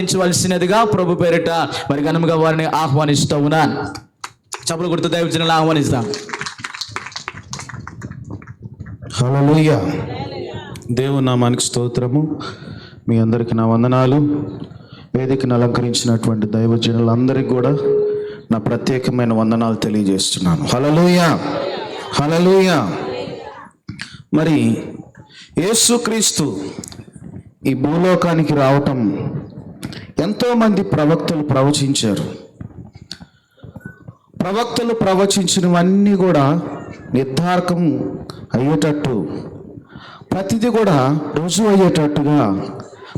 వలసినదిగా ప్రభు పేరిట మరి ఘనముగా వారిని ఆహ్వానిస్తూ ఉన్నాను. చప్పలు కొడుతూ దైవజనులను ఆహ్వానిస్తాం. హల్లెలూయా. దేవుని నామానికి స్తోత్రము. మీ అందరికీ నా వందనాలు. వేదికను అలంకరించినటువంటి దైవజనులందరికీ కూడా నా ప్రత్యేకమైన వందనాలు తెలియజేస్తున్నాను. హల్లెలూయా, హల్లెలూయా. మరి యేసుక్రీస్తు ఈ భూలోకానికి రావటం ఎంతోమంది ప్రవక్తలు ప్రవచించారు. ప్రవక్తలు ప్రవచించినవన్నీ కూడా నిర్ధారకం అయ్యేటట్టు, ప్రతిదీ కూడా రుజువు అయ్యేటట్టుగా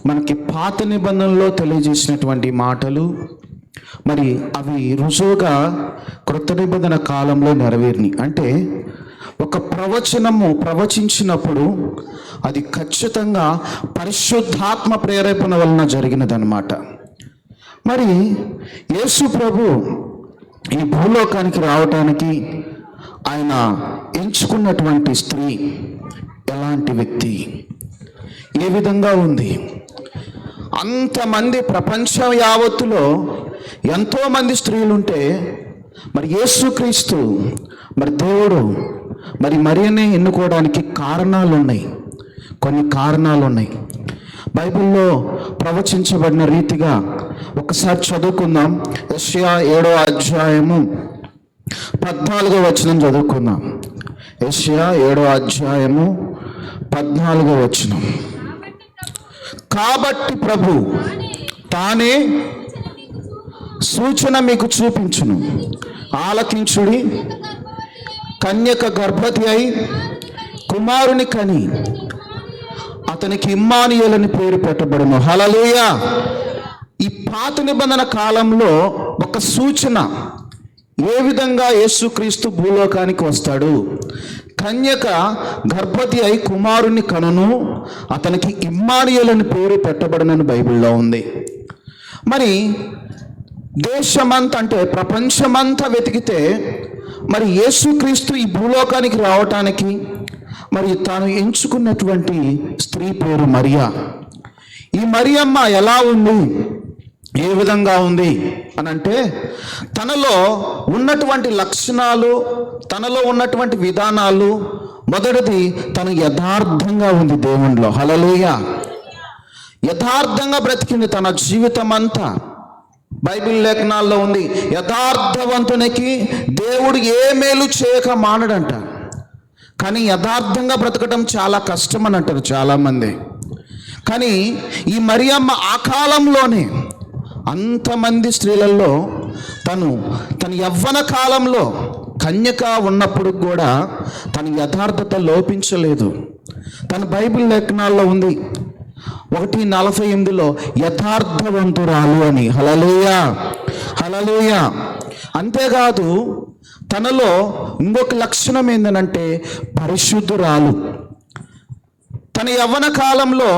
మనకి పాత నిబంధనలో తెలియజేసినటువంటి మాటలు మరి అవి రుజువుగా క్రొత్త నిబంధన కాలంలో నెరవేరినాయి. అంటే ఒక ప్రవచనము ప్రవచించినప్పుడు అది ఖచ్చితంగా పరిశుద్ధాత్మ ప్రేరేపణ వలన జరిగినదన్నమాట. మరి యేసు ప్రభు ఈ భూలోకానికి రావటానికి ఆయన ఎంచుకున్నటువంటి స్త్రీ ఎలాంటి వ్యక్తి, ఏ విధంగా ఉంది? అంతమంది ప్రపంచం యావత్తులో ఎంతోమంది స్త్రీలుంటే మరి యేసుక్రీస్తు మరి దేవుడు మరి మరియనే ఎన్నుకోవడానికి కారణాలు ఉన్నాయి, కొన్ని కారణాలు ఉన్నాయి. బైబిల్లో ప్రవచించబడిన రీతిగా ఒకసారి చదువుకుందాం. యెషయా 7వ అధ్యాయము 14వ వచనం చదువుకుందాం. యెషయా 7వ అధ్యాయము 14వ వచనం. కాబట్టి ప్రభు తానే సూచన మీకు చూపించును, ఆలకించుడి. కన్యక గర్భవతి అయి కుమారుని కని అతనికి ఇమ్మానుయేలని పేరు పెట్టబడును. హల్లెలూయా. ఈ పాత నిబంధన కాలంలో ఒక సూచన, ఏ విధంగా యేసుక్రీస్తు భూలోకానికి వస్తాడు. కన్యక గర్భవతి అయి కుమారుని కనును, అతనికి ఇమ్మానుయేలని పేరు పెట్టబడునని బైబిల్లో ఉంది. మరి దేశమంతా అంటే ప్రపంచమంతా వెతికితే మరి యేసుక్రీస్తు ఈ భూలోకానికి రావటానికి మరి తాను ఎంచుకున్నటువంటి స్త్రీ పేరు మరియా. ఈ మరియమ్మ ఎలా ఉంది, ఏ విధంగా ఉంది అని అంటే తనలో ఉన్నటువంటి లక్షణాలు, తనలో ఉన్నటువంటి విధానాలు, మొదటిది తను యథార్థంగా ఉంది దేవునిలో. హల్లెలూయా. యథార్థంగా బ్రతికింది తన జీవితం అంతా. బైబిల్ లేఖనాల్లో ఉంది, యథార్థవంతునికి దేవుడు ఏ మేలు చేయక మానడంట. కానీ యథార్థంగా బ్రతకడం చాలా కష్టం అని అంటారు చాలామంది. కానీ ఈ మరియమ్మ ఆ కాలంలోనే అంతమంది స్త్రీలలో తన యవ్వన కాలంలో కన్యక ఉన్నప్పుడు కూడా తన యథార్థత లోపించలేదు. తన బైబిల్ లేఖనాల్లో ఉంది 1:48 యథార్థవంతురాలు అని. హల్లెలూయా, హల్లెలూయా. అంతేకాదు తనలో ఇంకొక లక్షణం ఏంటంటే పరిశుద్ధురాలు. తన యవ్వన కాలంలో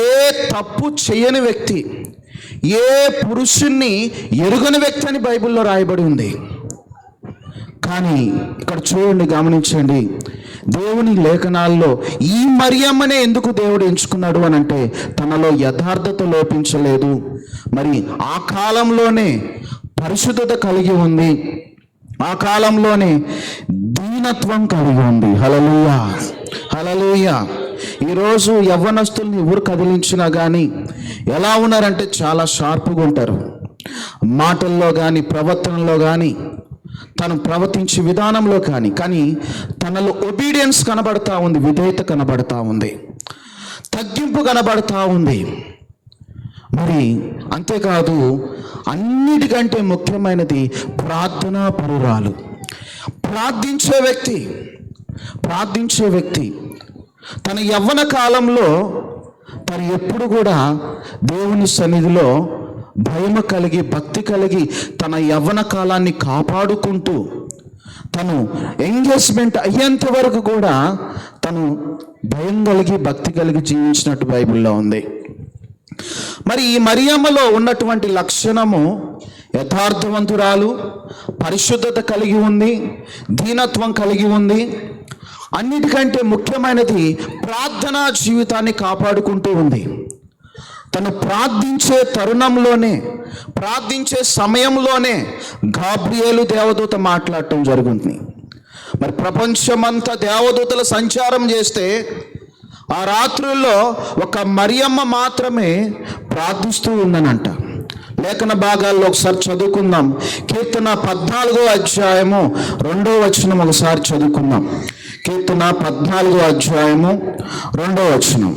ఏ తప్పు చేయని వ్యక్తి, ఏ పురుషుణ్ణి ఎరుగని వ్యక్తి అని బైబిల్లో రాయబడి ఉంది. కానీ ఇక్కడ చూడండి, గమనించండి, దేవుని లేఖనాల్లో ఈ మరియమ్మనే ఎందుకు దేవుడు ఎంచుకున్నాడు అని అంటే తనలో యథార్థత లోపించలేదు. మరి ఆ కాలంలోనే పరిశుద్ధత కలిగి ఉంది, ఆ కాలంలోనే దీనత్వం కలిగి ఉంది. హల్లెలూయా, హల్లెలూయా. ఈరోజు యవ్వనస్తుల్ని ఎవరు కదిలించినా కానీ ఎలా ఉన్నారంటే చాలా షార్ప్గా ఉంటారు. మాటల్లో కానీ, ప్రవర్తనలో కానీ, తను ప్రవర్తించే విధానంలో కానీ తనలో ఒబీడియన్స్ కనబడతా ఉంది, విధేయత కనబడతా ఉంది, తగ్గింపు కనబడతా ఉంది. మరి అంతేకాదు అన్నిటికంటే ముఖ్యమైనది ప్రార్థనా పరురాలు. ప్రార్థించే వ్యక్తి తన యవ్వన కాలంలో తను ఎప్పుడు కూడా దేవుని సన్నిధిలో భయం కలిగి, భక్తి కలిగి తన యవ్వన కాలాన్ని కాపాడుకుంటూ తను ఎంగేజ్మెంట్ అయ్యేంత వరకు కూడా తను భయం కలిగి, భక్తి కలిగి జీవించినట్టు బైబిల్లో ఉంది. మరి ఈ మరియమ్మలో ఉన్నటువంటి లక్షణము యథార్థవంతురాలు, పరిశుద్ధత కలిగి ఉంది, దీనత్వం కలిగి ఉంది. అన్నిటికంటే ముఖ్యమైనది ప్రార్థనా జీవితాన్ని కాపాడుకుంటూ ఉంది. తను ప్రార్థించే తరుణంలోనే, ప్రార్థించే సమయంలోనే గాబ్రియేలు దేవదూత మాట్లాడటం జరుగుతుంది. మరి ప్రపంచమంతా దేవదూతలు సంచారం చేస్తే ఆ రాత్రుల్లో ఒక మరియమ్మ మాత్రమే ప్రార్థిస్తూ ఉందనంట. లేఖన భాగాల్లో ఒకసారి చదువుకుందాం. కీర్తన 14వ అధ్యాయము 2వ వచనం ఒకసారి చదువుకుందాం. కీర్తన 14వ అధ్యాయము 2వ వచనం.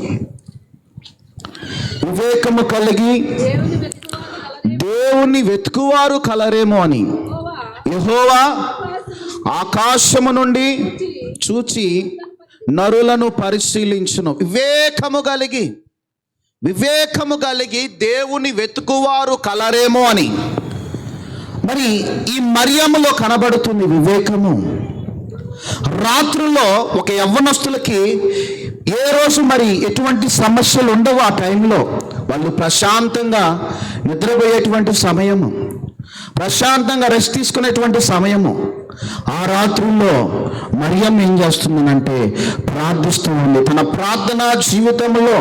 వివేకము కలిగి దేవుని వెతుకువారు కలరేమో అని యెహోవా ఆకాశము నుండి చూచి నరులను పరిశీలించును. వివేకము కలిగి దేవుని వెతుకువారు కలరేమో అని. మరి ఈ మరియమ్మలో కనబడుతుంది వివేకము. రాత్రుల్లో ఒక యవ్వనస్తులకి ఏ రోజు మరి ఎటువంటి సమస్యలు ఉండవు. ఆ టైంలో వాళ్ళు ప్రశాంతంగా నిద్రపోయేటువంటి సమయము, ప్రశాంతంగా రెస్ట్ తీసుకునేటువంటి సమయము. ఆ రాత్రుల్లో మరియమ్మ ఏం చేస్తుందనంటే ప్రార్థిస్తూ ఉంది. తన ప్రార్థనా జీవితంలో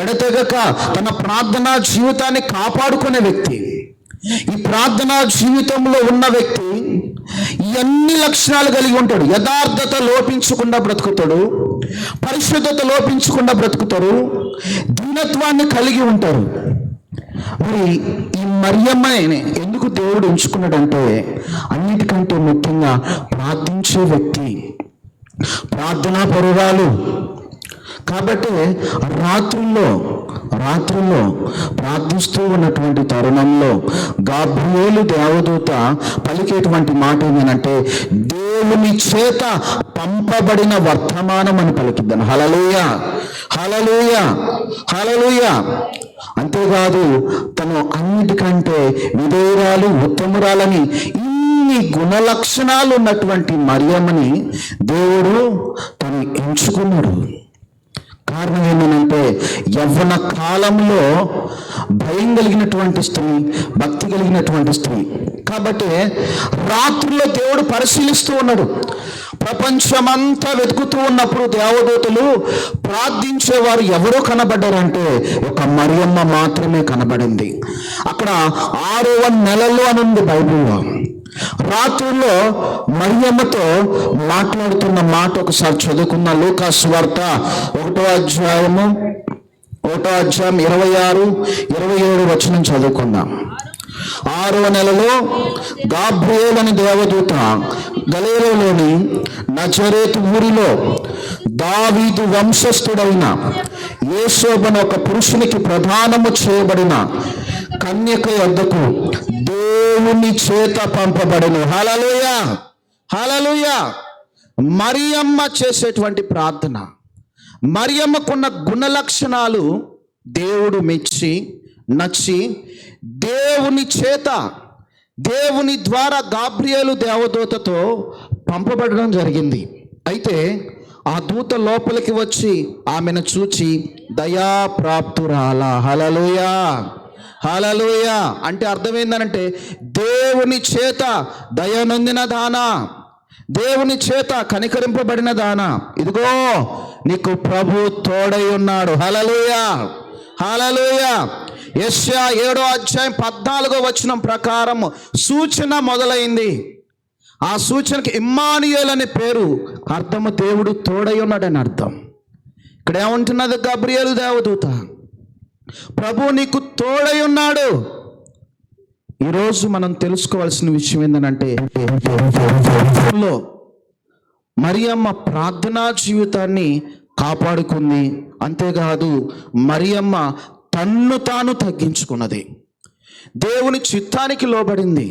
ఎడతెగక తన ప్రార్థనా జీవితాన్ని కాపాడుకునే వ్యక్తి, ఈ ప్రార్థనా జీవితంలో ఉన్న వ్యక్తి ఎన్ని లక్షణాలు కలిగి ఉంటాడు. యథార్థత లోపించకుండా బ్రతుకుతాడు, పరిశుద్ధత లోపించకుండా బ్రతుకుతారు, దీనత్వాన్ని కలిగి ఉంటారు. మరి ఈ మరియమ్మని ఎందుకు దేవుడు ఎంచుకున్నాడంటే అన్నిటికంటే ముఖ్యంగా ప్రార్థించే వ్యక్తి, ప్రార్థనా పరురాలు. కాబట్టి రాత్రుల్లో ప్రార్థిస్తూ ఉన్నటువంటి తరుణంలో గాబ్రియేలు దేవదూత పలికేటువంటి మాట ఏమేనంటే దేవుని చేత పంపబడిన వర్తమానం అని పలికిద్దాను. హల్లెలూయా, హల్లెలూయా, హల్లెలూయా. అంతేకాదు తను అన్నిటికంటే విధేయురాలు, ఉత్తమురాలని ఇన్ని గుణలక్షణాలు ఉన్నటువంటి మరియమ్మని దేవుడు తను ఎంచుకున్నాడు. కారణం ఏంటంటే యవ్వన కాలంలో భయం కలిగినటువంటి స్త్రీ, భక్తి కలిగినటువంటి స్త్రీ. కాబట్టి రాత్రుల్లో దేవుడు పరిశీలిస్తూ ఉన్నాడు. ప్రపంచమంతా వెతుకుతూ ఉన్నప్పుడు దేవదూతలు ప్రార్థించేవారు ఎవరో కనబడ్డారంటే ఒక మరియమ్మ మాత్రమే కనబడింది. అక్కడ 6వ నెలలో అని ఉంది బైబిల్లో. రాత్రుల్లో మరియమ్మతో మాట్లాడుతున్న మాట ఒకసారి చదువుకున్న లూకా సువార్త 1వ అధ్యాయం 26, 27 వచనం చదువుకుందాం. 6వ నెలలో గాబ్రియేలు అనే దేవదూత గలిలయలోని నజరేతు ఊరిలో దావీదు వంశస్థుడైన యేసోబను ఒక పురుషునికి ప్రదానము చేయబడిన కన్యక యొద్దకు దేవుని చేత పంపబడెను. హల్లెలూయా, హల్లెలూయా. మరియమ్మ చేసేటువంటి ప్రార్థన, మరియమ్మకున్న గుణలక్షణాలు దేవుడు మెచ్చి నచ్చి దేవుని చేత, దేవుని ద్వారా గాబ్రియేలు దేవదూతతో పంపబడడం జరిగింది. అయితే ఆ దూత లోపలికి వచ్చి ఆమెను చూచి దయాప్రాప్తురాలా. హల్లెలూయా, హల్లెలూయా. అంటే అర్థం ఏంటంటే దేవుని చేత దయనొందిన దానా, దేవుని చేత కనికరింపబడిన దానా, ఇదిగో నీకు ప్రభు తోడై ఉన్నాడు. హల్లెలూయా, హల్లెలూయా. యెషయా 7వ అధ్యాయం 14వ వచనం ప్రకారం సూచన మొదలైంది. ఆ సూచనకి ఇమ్మానుయేల్ అనే పేరు, అర్థము దేవుడు తోడై ఉన్నాడని అర్థం. ఇక్కడ ఏమంటున్నది గాబ్రియేలు దేవదూత, ప్రభు నీకు తోడై ఉన్నాడు. ఈరోజు మనం తెలుసుకోవాల్సిన విషయం ఏంటంటే మరియమ్మ ప్రార్థనా జీవితాన్ని కాపాడుకుంది. అంతేకాదు మరియమ్మ తన్ను తాను తగ్గించుకున్నది, దేవుని చిత్తానికి లోబడింది.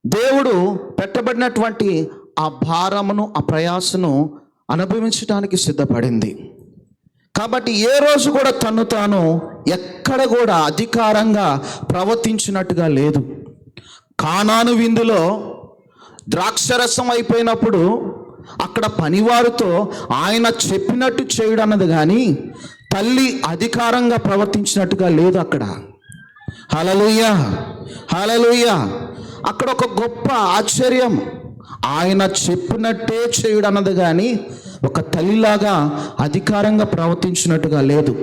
దేవుడు పెట్టబడినటువంటి ఆ భారమును, ఆ ప్రయాసను అనుభవించడానికి సిద్ధపడింది. కాబట్టి ఏ రోజు కూడా తను తాను ఎక్కడ కూడా అధికారంగా ప్రవర్తించినట్టుగా లేదు. కానాను విందులో ద్రాక్షరసం అయిపోయినప్పుడు అక్కడ పనివారితో ఆయన చెప్పినట్టు చేయడం అన్నది కానీ తల్లి అధికారంగా ప్రవర్తించినట్టుగా లేదు అక్కడ. హల్లెలూయా, హల్లెలూయా. అక్కడ ఒక గొప్ప ఆశ్చర్యం, ఆయన చెప్పినట్టే చేయడం అన్నది కానీ ఒక తల్లిలాగా అధికారంగా ప్రవర్తించినట్టుగా లేదు.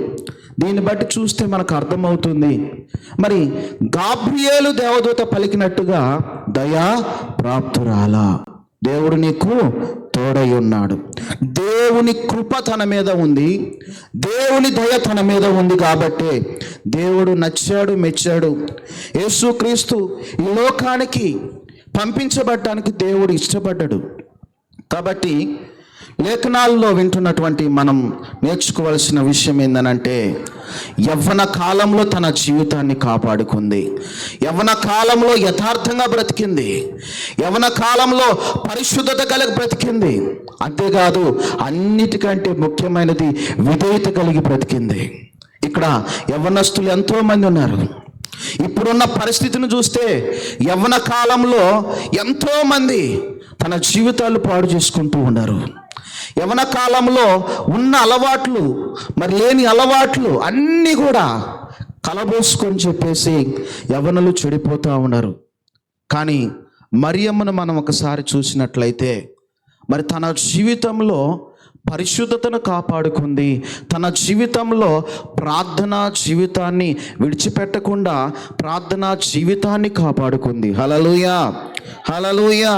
దీన్ని బట్టి చూస్తే మనకు అర్థమవుతుంది, మరి గాబ్రియేలు దేవదూత పలికినట్టుగా దయా ప్రాప్తురాలా, దేవుడు నీకు తోడై ఉన్నాడు, దేవుని కృప తన మీద ఉంది, దేవుని దయ తన మీద ఉంది. కాబట్టి దేవుడు నచ్చాడు, మెచ్చాడు. యేసుక్రీస్తు ఈ లోకానికి పంపించబడటానికి దేవుడు ఇష్టపడ్డాడు. కాబట్టి లేఖనాల్లో వింటున్నటువంటి మనం నేర్చుకోవాల్సిన విషయం ఏందనంటే, యవ్వన కాలంలో తన జీవితాన్ని కాపాడుకుంది, యవ్వన కాలంలో యథార్థంగా బ్రతికింది, యవ్వన కాలంలో పరిశుద్ధత కలిగి బ్రతికింది. అంతేకాదు అన్నిటికంటే ముఖ్యమైనది విధేయత కలిగి బ్రతికింది. ఇక్కడ యవ్వనస్తులు ఎంతోమంది ఉన్నారు. ఇప్పుడున్న పరిస్థితిని చూస్తే యవ్వన కాలంలో ఎంతోమంది తన జీవితాలు పాడు చేసుకుంటూ ఉన్నారు. యవ్వన కాలంలో ఉన్న అలవాట్లు, మరి లేని అలవాట్లు అన్నీ కూడా కలబోసుకొని చెప్పేసి యవ్వనులు చెడిపోతూ ఉన్నారు. కానీ మరియమ్మను మనం ఒకసారి చూసినట్లయితే, మరి తన జీవితంలో పరిశుద్ధతను కాపాడుకుంది, తన జీవితంలో ప్రార్థనా జీవితాన్ని విడిచిపెట్టకుండా ప్రార్థనా జీవితాన్ని కాపాడుకుంది. హల్లెలూయా, హల్లెలూయా.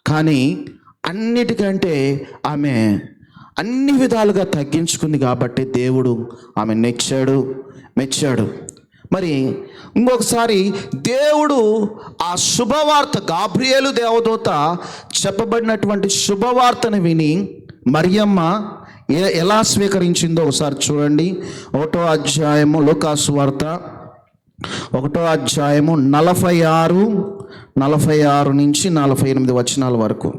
కానీ అన్నిటికంటే ఆమె అన్ని విధాలుగా తగ్గించుకుంది కాబట్టి దేవుడు ఆమె మెచ్చాడు. మరి ఇంకొకసారి దేవుడు ఆ శుభవార్త, గాబ్రియేలు దేవదూత చెప్పబడినటువంటి శుభవార్తను విని మరియమ్మ ఎలా స్వీకరించిందో ఒకసారి చూడండి. 1వ అధ్యాయము లూకాసు వార్త 1వ అధ్యాయము 46 నుంచి 48 వచనాల వరకు.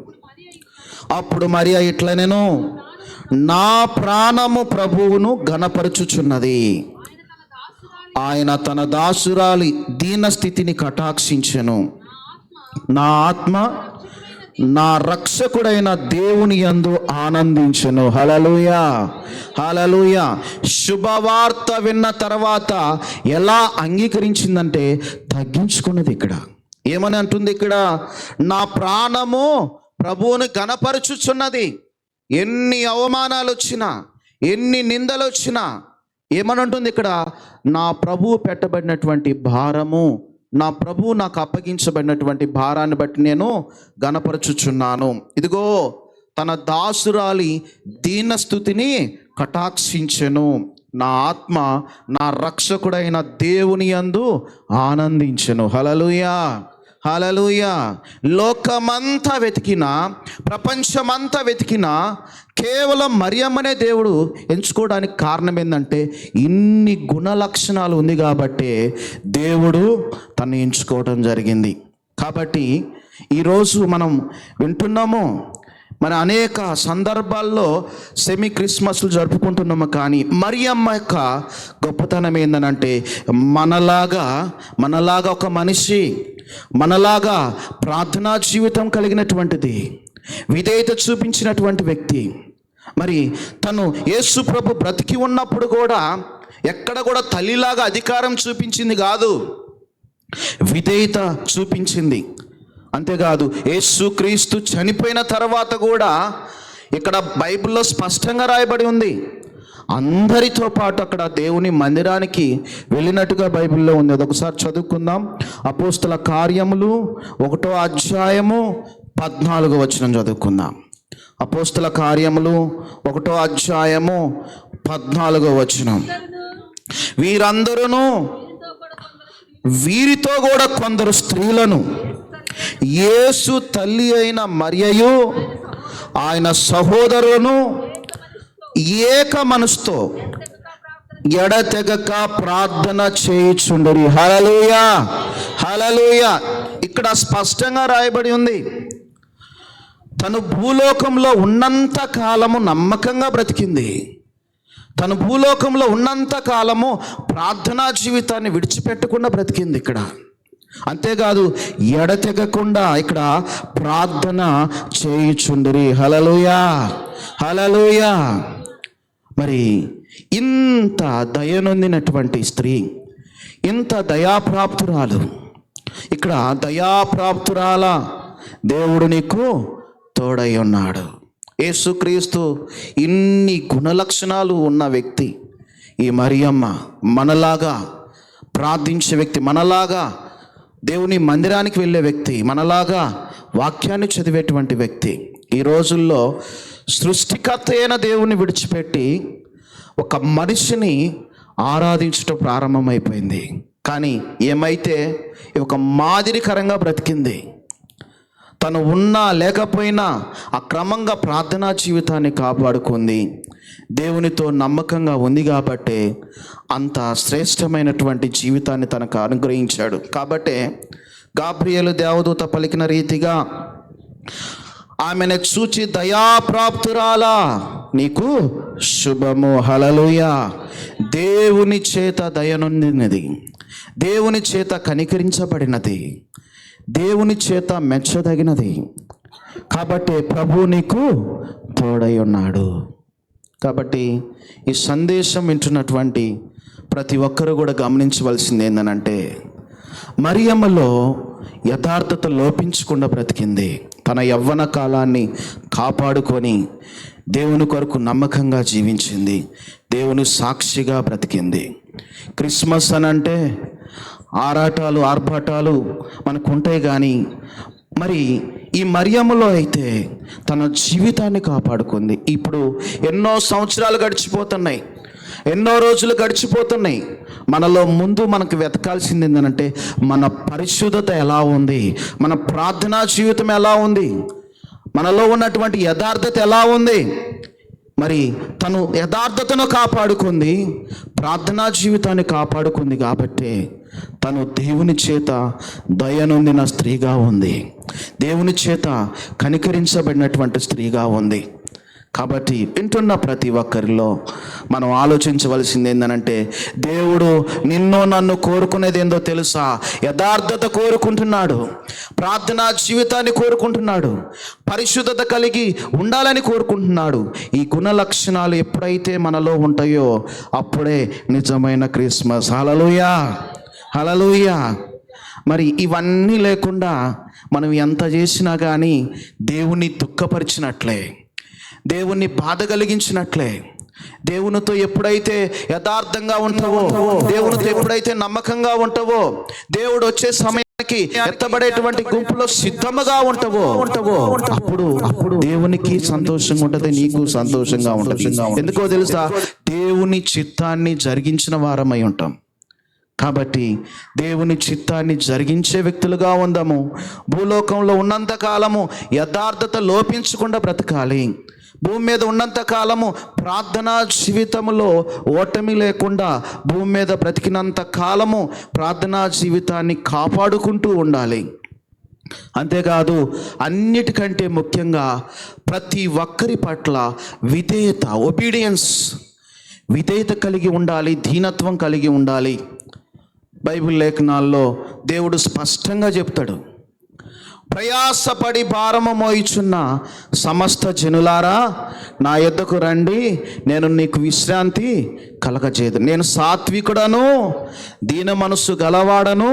అప్పుడు మరియ ఇట్లనెను, నా ప్రాణము ప్రభువును ఘనపరచుచున్నది, ఆయన తన దాసురాలి దీన స్థితిని కటాక్షించెను, నా ఆత్మ నా రక్షకుడైన దేవుని యందు ఆనందించెను. హల్లెలూయా, హల్లెలూయా. శుభవార్త విన్న తర్వాత ఎలా అంగీకరించిందంటే తగ్గించుకున్నది. ఇక్కడ ఏమని అంటుంది? ఇక్కడ నా ప్రాణము ప్రభువుని ఘనపరచుచున్నది. ఎన్ని అవమానాలు వచ్చినా, ఎన్ని నిందలు వచ్చినా ఏమని అంటుంది ఇక్కడ? నా ప్రభువు పెట్టబడినటువంటి భారము, నా ప్రభువు నాకు అప్పగించబడినటువంటి భారాన్ని బట్టి నేను ఘనపరచుచున్నాను. ఇదిగో తన దాసురాలి దీనస్థుతిని కటాక్షించెను, నా ఆత్మ నా రక్షకుడైన దేవుని యందు ఆనందించెను. హల్లెలూయా, హల్లెలూయా. లోకమంతా వెతికినా, ప్రపంచమంతా వెతికినా కేవలం మరియమ్మనే దేవుడు ఎంచుకోవడానికి కారణం ఏంటంటే ఇన్ని గుణ లక్షణాలు ఉంది కాబట్టి దేవుడు తను ఎంచుకోవడం జరిగింది. కాబట్టి ఈరోజు మనం వింటున్నాము, మన అనేక సందర్భాల్లో సెమీ క్రిస్మస్లు జరుపుకుంటున్నాము. కానీ మరియమ్మ యొక్క గొప్పతనం ఏంటనంటే మనలాగా ఒక మనిషి, మనలాగా ప్రార్థనా జీవితం కలిగినటువంటిది, విధేయత చూపించినటువంటి వ్యక్తి. మరి తను యేసు ప్రభు బ్రతికి ఉన్నప్పుడు కూడా ఎక్కడ కూడా తల్లిలాగా అధికారం చూపించింది కాదు, విధేయత చూపించింది. అంతేకాదు యేసుక్రీస్తు చనిపోయిన తర్వాత కూడా ఇక్కడ బైబిల్లో స్పష్టంగా రాయబడి ఉంది, అందరితో పాటు అక్కడ దేవుని మందిరానికి వెళ్ళినట్టుగా బైబిల్లో ఉంది. అదొకసారి చదువుకుందాం. అపోస్తల కార్యములు 1వ అధ్యాయము 14వ వచనం చదువుకుందాం. అపోస్తల కార్యములు 1వ అధ్యాయము 14వ వచనం. వీరితో కూడా కొందరు స్త్రీలను యేసు తల్లి అయిన మరియయు ఆయన సహోదరులను ఏక మనసుతో ఎడతెగక ప్రార్థన చేయుచుండరి. హల్లెలూయా, హల్లెలూయా. ఇక్కడ స్పష్టంగా రాయబడి ఉంది, తను భూలోకంలో ఉన్నంత కాలము నమ్మకంగా బ్రతికింది, తను భూలోకంలో ఉన్నంత కాలము ప్రార్థనా జీవితాన్ని విడిచిపెట్టకుండా బ్రతికింది. ఇక్కడ అంతేకాదు ఎడతెగకుండా ఇక్కడ ప్రార్థన చేయుచుండిరి. హల్లెలూయా, హల్లెలూయా. మరి ఇంత దయనొందినటువంటి స్త్రీ, ఇంత దయాప్రాప్తురాలు, ఇక్కడ దయాప్రాప్తురాల దేవుడు నీకు తోడై ఉన్నాడు. యేసుక్రీస్తు ఇన్ని గుణలక్షణాలు ఉన్న వ్యక్తి ఈ మరియమ్మ, మనలాగా ప్రార్థించే వ్యక్తి, మనలాగా దేవుని మందిరానికి వెళ్ళే వ్యక్తి, మనలాగా వాక్యాన్ని చదివేటువంటి వ్యక్తి. ఈ రోజుల్లో సృష్టికర్త అయిన దేవుని విడిచిపెట్టి ఒక మనిషిని ఆరాధించటం ప్రారంభమైపోయింది. కానీ ఏమైతే ఒక మాదిరికరంగా బ్రతికింది. తను ఉన్నా లేకపోయినా అక్రమంగా ప్రార్థనా జీవితాన్ని కాపాడుకుంది. దేవునితో నమ్మకంగా ఉంది కాబట్టి అంత శ్రేష్టమైనటువంటి జీవితాన్ని తనకు అనుగ్రహించాడు. కాబట్టే గాబ్రియేలు దేవదూత పలికిన రీతిగా ఆమెను చూచి దయాప్రాప్తురాలా నీకు శుభము, హల్లెలూయా. దేవుని చేత దయనొందినది, దేవుని చేత కనికరించబడినది, దేవుని చేత మెచ్చదగినది. కాబట్టి ప్రభు నీకు తోడై ఉన్నాడు. కాబట్టి ఈ సందేశం వింటున్నటువంటి ప్రతి ఒక్కరు కూడా గమనించవలసింది ఏంటనంటే, మరియమ్మలో యథార్థత లోపించకుండా బ్రతికింది. తన యవ్వన కాలాన్ని కాపాడుకొని దేవుని కొరకు నమ్మకంగా జీవించింది. దేవుని సాక్షిగా బ్రతికింది. క్రిస్మస్ అని అంటే ఆరాటాలు ఆర్భాటాలు మనకు ఉంటాయి, కానీ మరి ఈ మరియమ్మలో అయితే తన జీవితాన్ని కాపాడుకుంది. ఇప్పుడు ఎన్నో సంవత్సరాలు గడిచిపోతున్నాయి, ఎన్నో రోజులు గడిచిపోతున్నాయి. మనలో ముందు మనకు వెతకాల్సింది ఏంటంటే మన పరిశుద్ధత ఎలా ఉంది, మన ప్రార్థనా జీవితం ఎలా ఉంది, మనలో ఉన్నటువంటి యథార్థత ఎలా ఉంది. మరి తను యథార్థతను కాపాడుకుంది, ప్రార్థనా జీవితాన్ని కాపాడుకుంది. కాబట్టి తను దేవుని చేత దయనొందిన స్త్రీగా ఉంది, దేవుని చేత కనికరించబడినటువంటి స్త్రీగా ఉంది. కాబట్టి వింటున్న ప్రతి ఒక్కరిలో మనం ఆలోచించవలసింది ఏంటంటే, దేవుడు నిన్ను నన్ను కోరుకునేది ఏందో తెలుసా? యథార్థత కోరుకుంటున్నాడు, ప్రార్థనా జీవితాన్ని కోరుకుంటున్నాడు, పరిశుద్ధత కలిగి ఉండాలని కోరుకుంటున్నాడు. ఈ గుణ లక్షణాలు ఎప్పుడైతే మనలో ఉంటాయో అప్పుడే నిజమైన క్రిస్మస్. హల్లెలూయా, హల్లెలూయా. మరి ఇవన్నీ లేకుండా మనం ఎంత చేసినా కానీ దేవుని దుఃఖపరిచినట్లే, దేవుణ్ణి బాధ కలిగించినట్లే. దేవునితో ఎప్పుడైతే యథార్థంగా ఉంటావో, దేవునితో ఎప్పుడైతే నమ్మకంగా ఉంటావో, దేవుడు వచ్చే సమయానికి ఎత్తబడేటువంటి గుంపులో సిద్ధముగా ఉంటావో అప్పుడు దేవునికి సంతోషంగా ఉంటుంది, నీకు సంతోషంగా ఉంటుంది. ఎందుకో తెలుసా? దేవుని చిత్తాన్ని జరిగించిన వారమై ఉంటాం. కాబట్టి దేవుని చిత్తాన్ని జరిగించే వ్యక్తులుగా ఉందాము. భూలోకంలో ఉన్నంత కాలము యథార్థత లోపించకుండా బ్రతకాలి. భూమి మీద ఉన్నంత కాలము ప్రార్థనా జీవితంలో ఓటమి లేకుండా భూమి మీద బ్రతికినంత కాలము ప్రార్థనా జీవితాన్ని కాపాడుకుంటూ ఉండాలి. అంతేకాదు, అన్నిటికంటే ముఖ్యంగా ప్రతి ఒక్కరి పట్ల విధేయత, విధేయత కలిగి ఉండాలి, దీనత్వం కలిగి ఉండాలి. బైబిల్ లేఖనాల్లో దేవుడు స్పష్టంగా చెప్తాడు, ప్రయాసపడి భారము మోయిచున్న సమస్త జనులారా నా యొద్దకు రండి, నేను నీకు విశ్రాంతి కలగజేదు. నేను సాత్వికుడను, దీన మనస్సు గలవాడను,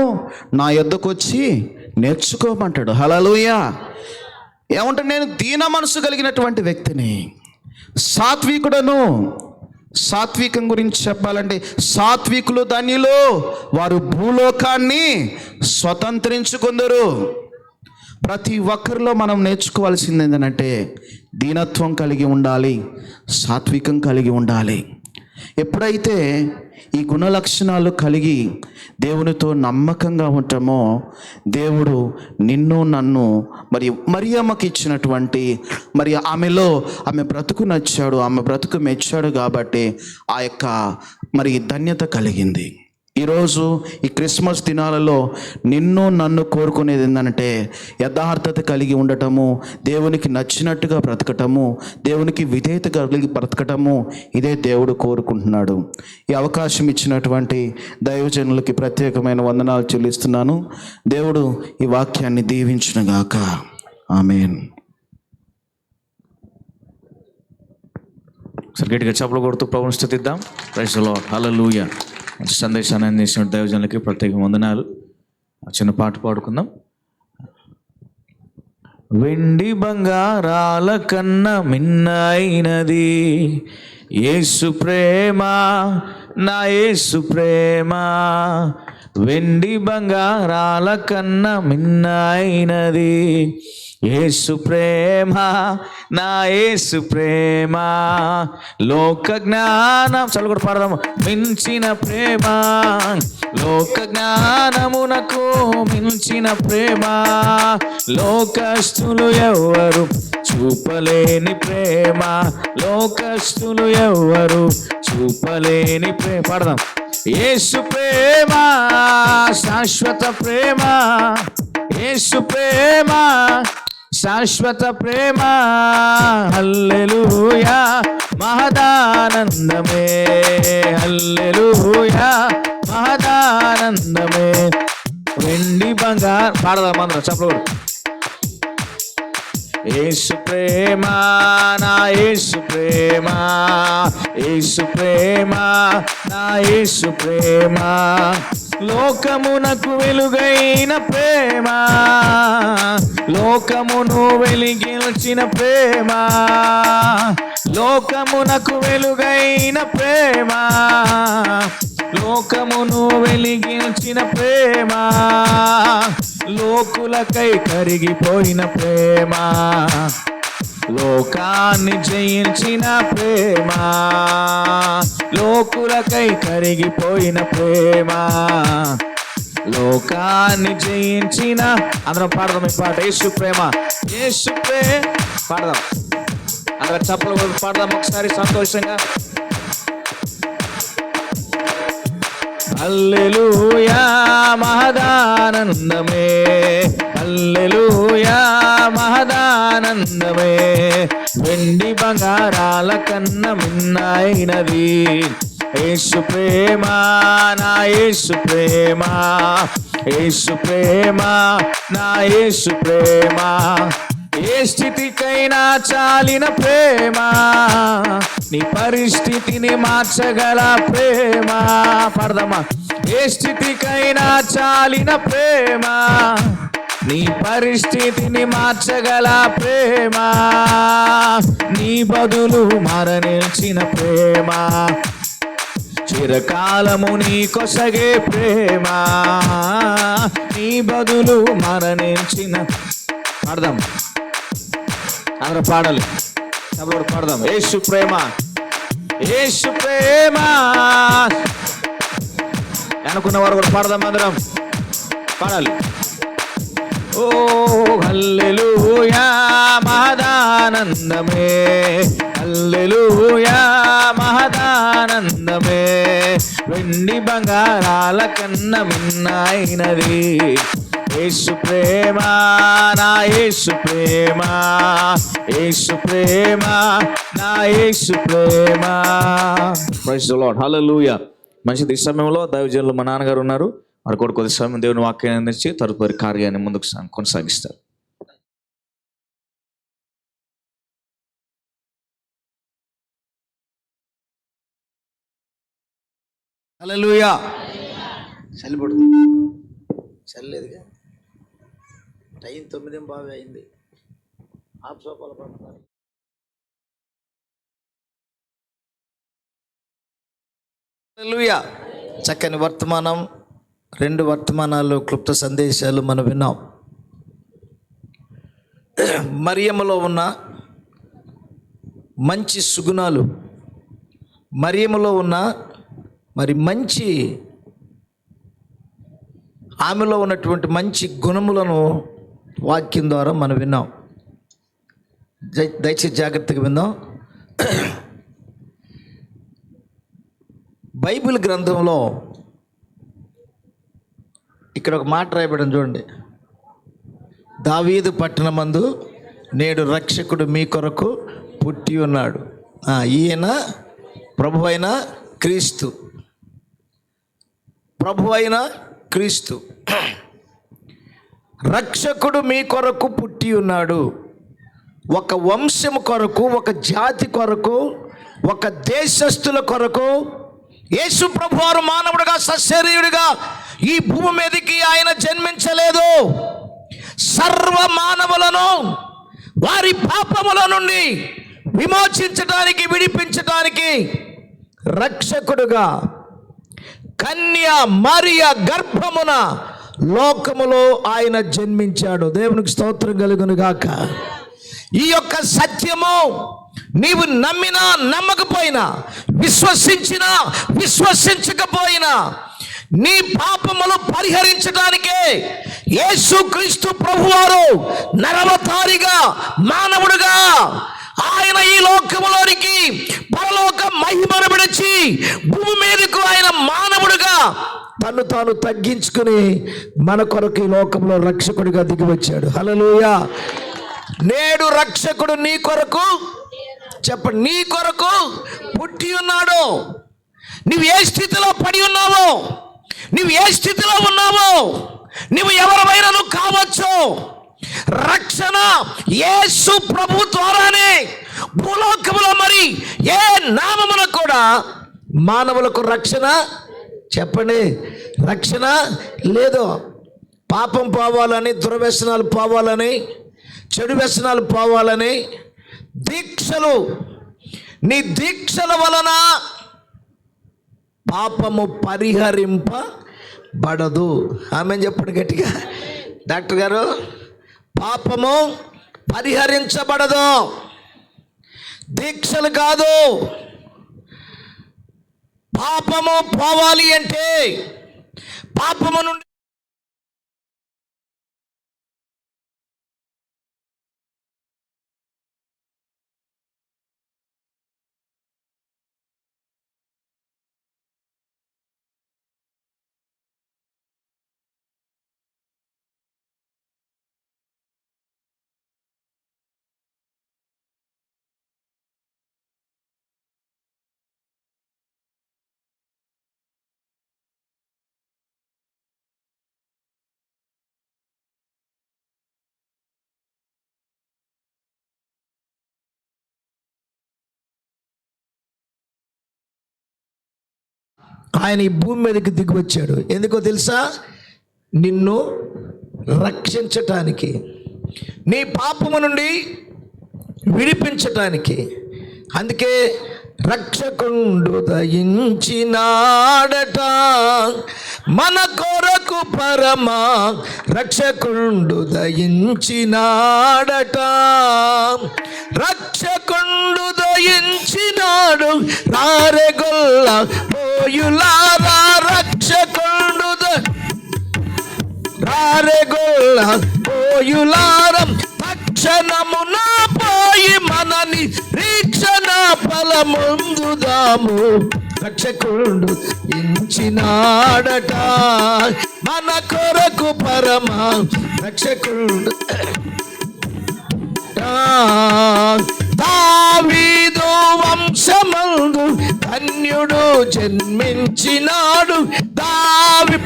నా యొద్దకు వచ్చి నేర్చుకోమంటాడు. హల్లెలూయా. ఏమంటే నేను దీన మనస్సు కలిగినటువంటి వ్యక్తిని, సాత్వికుడను. సాత్వికం గురించి చెప్పాలంటే సాత్వికులు ధన్యులు, వారు భూలోకాన్ని స్వతంత్రించుకుందరు. ప్రతి ఒక్కరిలో మనం నేర్చుకోవాల్సింది ఏంటంటే దీనత్వం కలిగి ఉండాలి, సాత్వికం కలిగి ఉండాలి. ఎప్పుడైతే ఈ గుణ లక్షణాలు కలిగి దేవునితో నమ్మకంగా ఉంటామో, దేవుడు నిన్ను నన్ను మరి మరియమ్మకి ఇచ్చినటువంటి మరి ఆమె బ్రతుకు నచ్చాడు, ఆమె బ్రతుకు మెచ్చాడు. కాబట్టి ఆ యొక్క మరి ధన్యత కలిగింది. ఈరోజు ఈ క్రిస్మస్ దినాలలో నిన్ను నన్ను కోరుకునేది ఏంటంటే యథార్థత కలిగి ఉండటము, దేవునికి నచ్చినట్టుగా బ్రతకటము, దేవునికి విధేయత కలిగి బ్రతకటము. ఇదే దేవుడు కోరుకుంటున్నాడు. ఈ అవకాశం ఇచ్చినటువంటి దైవజనులకి ప్రత్యేకమైన వందనాలు చెల్లిస్తున్నాను. దేవుడు ఈ వాక్యాన్ని దీవించునుగాక. ఆమేన్. సరే, గట్టిగా చప్పలు కొడుతూ ప్రభువుని స్తుతిద్దాం. Praise the lord. హల్లెలూయా. సందేశాన్ని అందించిన దైవజనులకి ప్రత్యేక వందనాలు. చిన్న పాట పాడుకుందాం. వెండి బంగారాల కన్నా మిన్నైనది యేసు ప్రేమ, నా యేసు ప్రేమ. వెండి బంగారాల కన్నా మిన్నైనది యేసు ప్రేమ, నా యేసు ప్రేమ. లోక జ్ఞానం చలు కూడా పాడదాము. మించిన ప్రేమ, లోక జ్ఞానమునకు మించిన ప్రేమ, లోకస్తులు ఎవ్వరు చూపలేని ప్రేమ, లోకస్తులు ఎవ్వరు చూపలేని ప్రేమ. పాడదాం. యేసు ప్రేమ శాశ్వత ప్రేమ, యేసు ప్రేమ శాశ్వత ప్రేమ. హల్లెలూయా మహదానందమే, హల్లెలూయా మహదానందమే. వెండి బంగారు పాడదాం అందరం చెప్పలు. యేసు ప్రేమ, నా యేసు ప్రేమ, యేసు ప్రేమ, నా యేసు ప్రేమ. లోకమునకు వెలుగైన ప్రేమ, లోకమును వెలిగించిన ప్రేమ, లోకమునకు వెలుగైన ప్రేమ, లోకమును వెలిగించిన ప్రేమ, లోకులకై కరిగిపోయిన ప్రేమ, లోకాన్ని జయించిన ప్రేమ, లోకులకై కరిగిపోయిన ప్రేమ, లోకాన్ని జయించిన. అందరం పాడదాం ఈ పాట. యేసు ప్రేమ, యేసు ప్రేమ. పాడదాం అందరం చప్పలు పాడదాం ఒకసారి సంతోషంగా. హల్లెలూయా మహదానందమే, హల్లెలూయా మహదానందమే. వెండి బంగారాల కన్నా మిన్నైనది యేసు ప్రేమ, నా యేసు ప్రేమ, యేసు ప్రేమ, నా యేసు ప్రేమ. ఏ స్థితికైనా చాలిన ప్రేమ, నీ పరిస్థితిని మార్చగల ప్రేమ. పడదమ్మా. ఏ స్థితికైనా చాలిన ప్రేమ, నీ పరిస్థితిని మార్చగల ప్రేమ, నీ బదులు మరణించిన ప్రేమ, చిరకాలము నీ కొసగే ప్రేమ, నీ బదులు మరణించిన. పాడదాం అందరూ పాడాలి. చప్పట్లు పాడదాం. యేసు ప్రేమ, యేసు ప్రేమ. అనుకున్న వారు కూడా పాడదాం అందరం పాడాలి. ఓ హల్లెలూయా మహదానందమే, హల్లెలూయా మహదానందమే. వెండి బంగారాల కన్నా మిన్నైనది యేసు ప్రేమ, నా యేసు ప్రేమ, యేసు ప్రేమ, నా యేసు ప్రేమ. Praise the lord. హల్లెలూయా. మంచిది. ఈ సమయంలో దైవజనులు మా నాన్నగారు ఉన్నారు. వారు కూడా కొద్ది సమయం దేవుని వాక్యాన్ని అందించి తదుపరి కార్యాన్ని ముందుకు కొనసాగిస్తారు. హల్లెలూయా. చలిపడుతుంది, చల్లేదుగా. టైం 9:15 అయింది. ఆఫ్ సోపాలు పడుతున్నారు. హల్లెలూయా. చక్కని వర్తమానం, 2 వర్తమానాలు, క్లుప్త సందేశాలు మనం విన్నాం. మరియమ్మలో ఉన్న మంచి సుగుణాలు, మరియమ్మలో ఉన్న మరి మంచి ఆమెలో ఉన్నటువంటి మంచి గుణములను వాక్యం ద్వారా మనం విన్నాం. దయచేసి జాగ్రత్తగా విందాం. బైబిల్ గ్రంథంలో ఇక్కడ ఒక మాట రాయబడింది చూడండి. దావీదు పట్టణమందు నేడు రక్షకుడు మీ కొరకు పుట్టి ఉన్నాడు. ఈయన ప్రభువైన క్రీస్తు, ప్రభువైన క్రీస్తు రక్షకుడు మీ కొరకు పుట్టి ఉన్నాడు. ఒక వంశము కొరకు, ఒక జాతి కొరకు, ఒక దేశస్థుల కొరకు యేసు ప్రభువారు మానవుడిగా, సశరీరుడిగా ఈ భూమి మీదకి ఆయన జన్మించలేదు. సర్వ మానవులను వారి పాపముల నుండి విమోచించడానికి, విడిపించడానికి రక్షకుడుగా కన్య మరియ గర్భమున లోకములో ఆయన జన్మించాడు. దేవునికి స్తోత్రం కలుగును గాక. ఈ యొక్క సత్యము నీవు నమ్మినా నమ్మకపోయినా, విశ్వసించినా విశ్వసించకపోయినా, నీ పాపములు పరిహరించడానికే యేసుక్రీస్తు ప్రభువారు నరవతారిగా, మానవుడుగా ఆయన ఈ లోకములోనికి పరలోక మహిమను విడిచి భూమి మీదకు ఆయన మానవుడుగా తను తాను తగ్గించుకుని మన కొరకు ఈ లోకంలో రక్షకుడిగా దిగి వచ్చాడు. హల్లెలూయా. నేడు రక్షకుడు నీ కొరకు, చెప్పండి, నీ కొరకు పుట్టి ఉన్నాడు. నువ్వు ఏ స్థితిలో పడి ఉన్నావో, నువ్వు ఏ స్థితిలో ఉన్నావో, నువ్వు ఎవరివైనా నువ్వు కావచ్చు, రక్షణ యేసు ప్రభు ద్వారానే. భూలోకములో మరి ఏ నామమున కూడా మానవులకు రక్షణ, చెప్పండి, రక్షణ లేదు. పాపం పోవాలని, దుర్వ్యసనాలు పోవాలని, చెడు వ్యసనాలు పోవాలని దీక్షలు, నీ దీక్షల వలన పాపము పరిహరింపబడదు. ఆమె చెప్పండి గట్టిగా. డాక్టర్ గారు, పాపము పరిహరించబడదు, దీక్షలు కాదు. పాపము పోవాలి అంటే పాపము నుండి ఆయన ఈ భూమి మీదకి దిగి వచ్చాడు. ఎందుకో తెలుసా? నిన్ను రక్షించటానికి, నీ పాపము నుండి విడిపించటానికి. అందుకే రక్షకుండు దయించినాడట మన కొరకు, పరమా రక్షకుండు దయించినాడట. రక్షకుండు దయించినాడు రారెగొల్ల పోయులారా, రక్షకుండు రారెగొల్ల పోయులారం తక్షణమున పోయి మనని రీక్షణ ఫలముందుదాము. రక్షకుడు ఇంచినాడట మన కొరకు, పరమా రక్షకుడు. దావీదు వంశమందు ధన్యుడు జన్మించినాడు.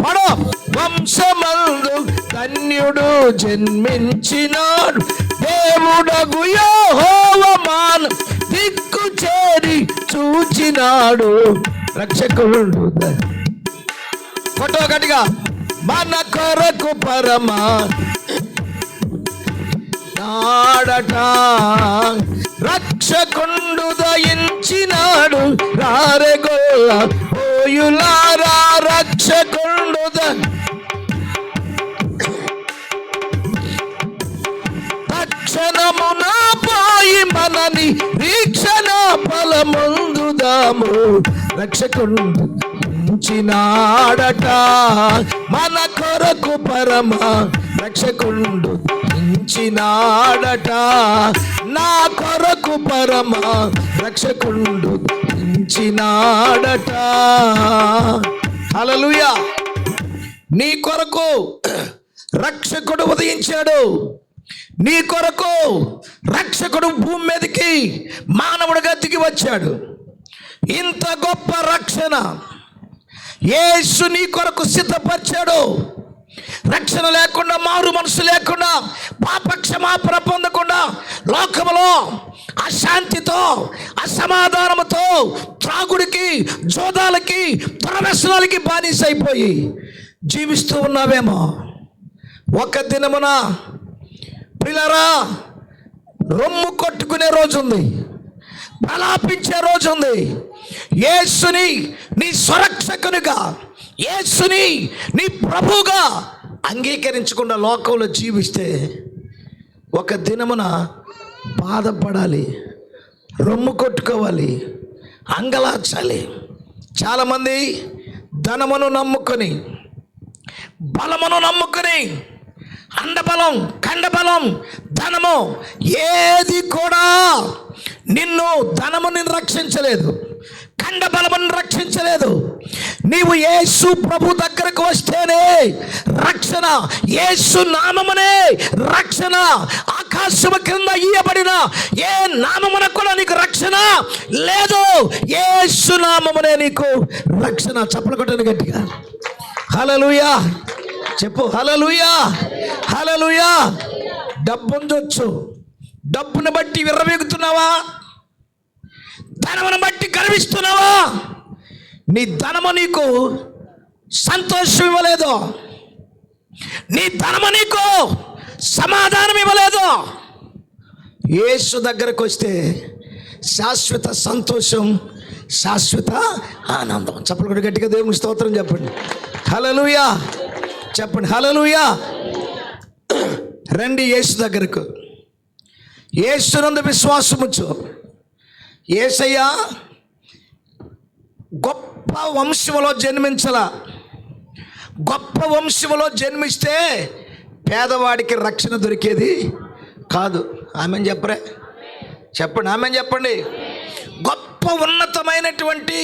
పడో వంశమందు ధన్యుడు జన్మించినాడు. దేవుడగు యెహోవా దిక్కు చేరి చూచినాడు. రక్షకుడు ఫోటో గట్టిగా. మన కొరకు పరమా నాడట రక్షకుండు దయించినాడు రారెగొల్ల పోయులారా, రక్షకుండు తక్షణమున పోయి మనని రీక్షణ ఫలముందుదాము. రక్షకుండు ఉంచినాడట మన కొరకు, పరమా రక్షకుండు ఉంచినాడట నా కొరకు, పరమా రక్షకుండు ఉంచినాడట. హల్లెలూయా. నీ కొరకు రక్షకుడు ఉదయించాడు. నీ కొరకు రక్షకుడు భూమి మీదకి మానవుడిగా దిగి వచ్చాడు. ఇంత గొప్ప రక్షణ యేసు నీ కొరకు సిద్ధపరిచాడు. రక్షణ లేకుండా, మారు మనసు లేకుండా, పాప క్షమాపణ పొందకుండా లోకములో అశాంతితో, అసమాధానముతో, త్రాగుడికి, జోదాలకి, దుర్వ్యసనాలకి బానిసైపోయి జీవిస్తూ ఉన్నావేమో. ఒక దినమున పిల్లరా, రొమ్ము కొట్టుకునే రోజు ఉంది, ప్రలాపించే రోజు ఉంది. యేసుని నీ స్వరక్షకునిగా, యేసుని నీ ప్రభువుగా అంగీకరించకుండా లోకంలో జీవిస్తే ఒక దినమున బాధపడాలి, రొమ్ము కొట్టుకోవాలి, అంగలార్చాలి. చాలామంది ధనమును నమ్ముకొని, బలమును నమ్ముకొని, అండబలం, కండబలం, ధనము ఏది కూడా నిన్ను, ధనముని రక్షించలేదు, కండబలమును రక్షించలేదు. నీవు యేసు ప్రభు దగ్గరకు వస్తేనే రక్షణ, యేసు నామమునే రక్షణ. ఆకాశము క్రింద ఇయ్యబడిన ఏ నామమున కూడా నీకు రక్షణ లేదు, యేసు నామమునే నీకు రక్షణ. చప్పలు కొట్టండి గట్టిగా, హల్లెలూయా చెప్పు, హల్లెలూయా, హల్లెలూయా. డబ్బు ఉండొచ్చు, డబ్బుని బట్టి విర్రవీగుతున్నావా? ధనమును బట్టి గర్విస్తున్నావా? నీ ధనము నీకు సంతోషం ఇవ్వలేదు, నీ ధనము నీకు సమాధానం ఇవ్వలేదు. యేసు దగ్గరకు వస్తే శాశ్వత సంతోషం, శాశ్వత ఆనందం. చెప్పండి గట్టిగా, దేవునికి స్తోత్రం చెప్పండి, హల్లెలూయా చెప్పండి, హల్లెలూయా. రండి యేసు దగ్గరకు, యేసునందు విశ్వాసముచ్చు. యేసయ్య గొప్ప వంశములో జన్మించాల. గొప్ప వంశములో జన్మిస్తే పేదవాడికి రక్షణ దొరికేది కాదు. ఆమెను చెప్పరే, చెప్పండి, ఆమెను చెప్పండి. గొప్ప ఉన్నతమైనటువంటి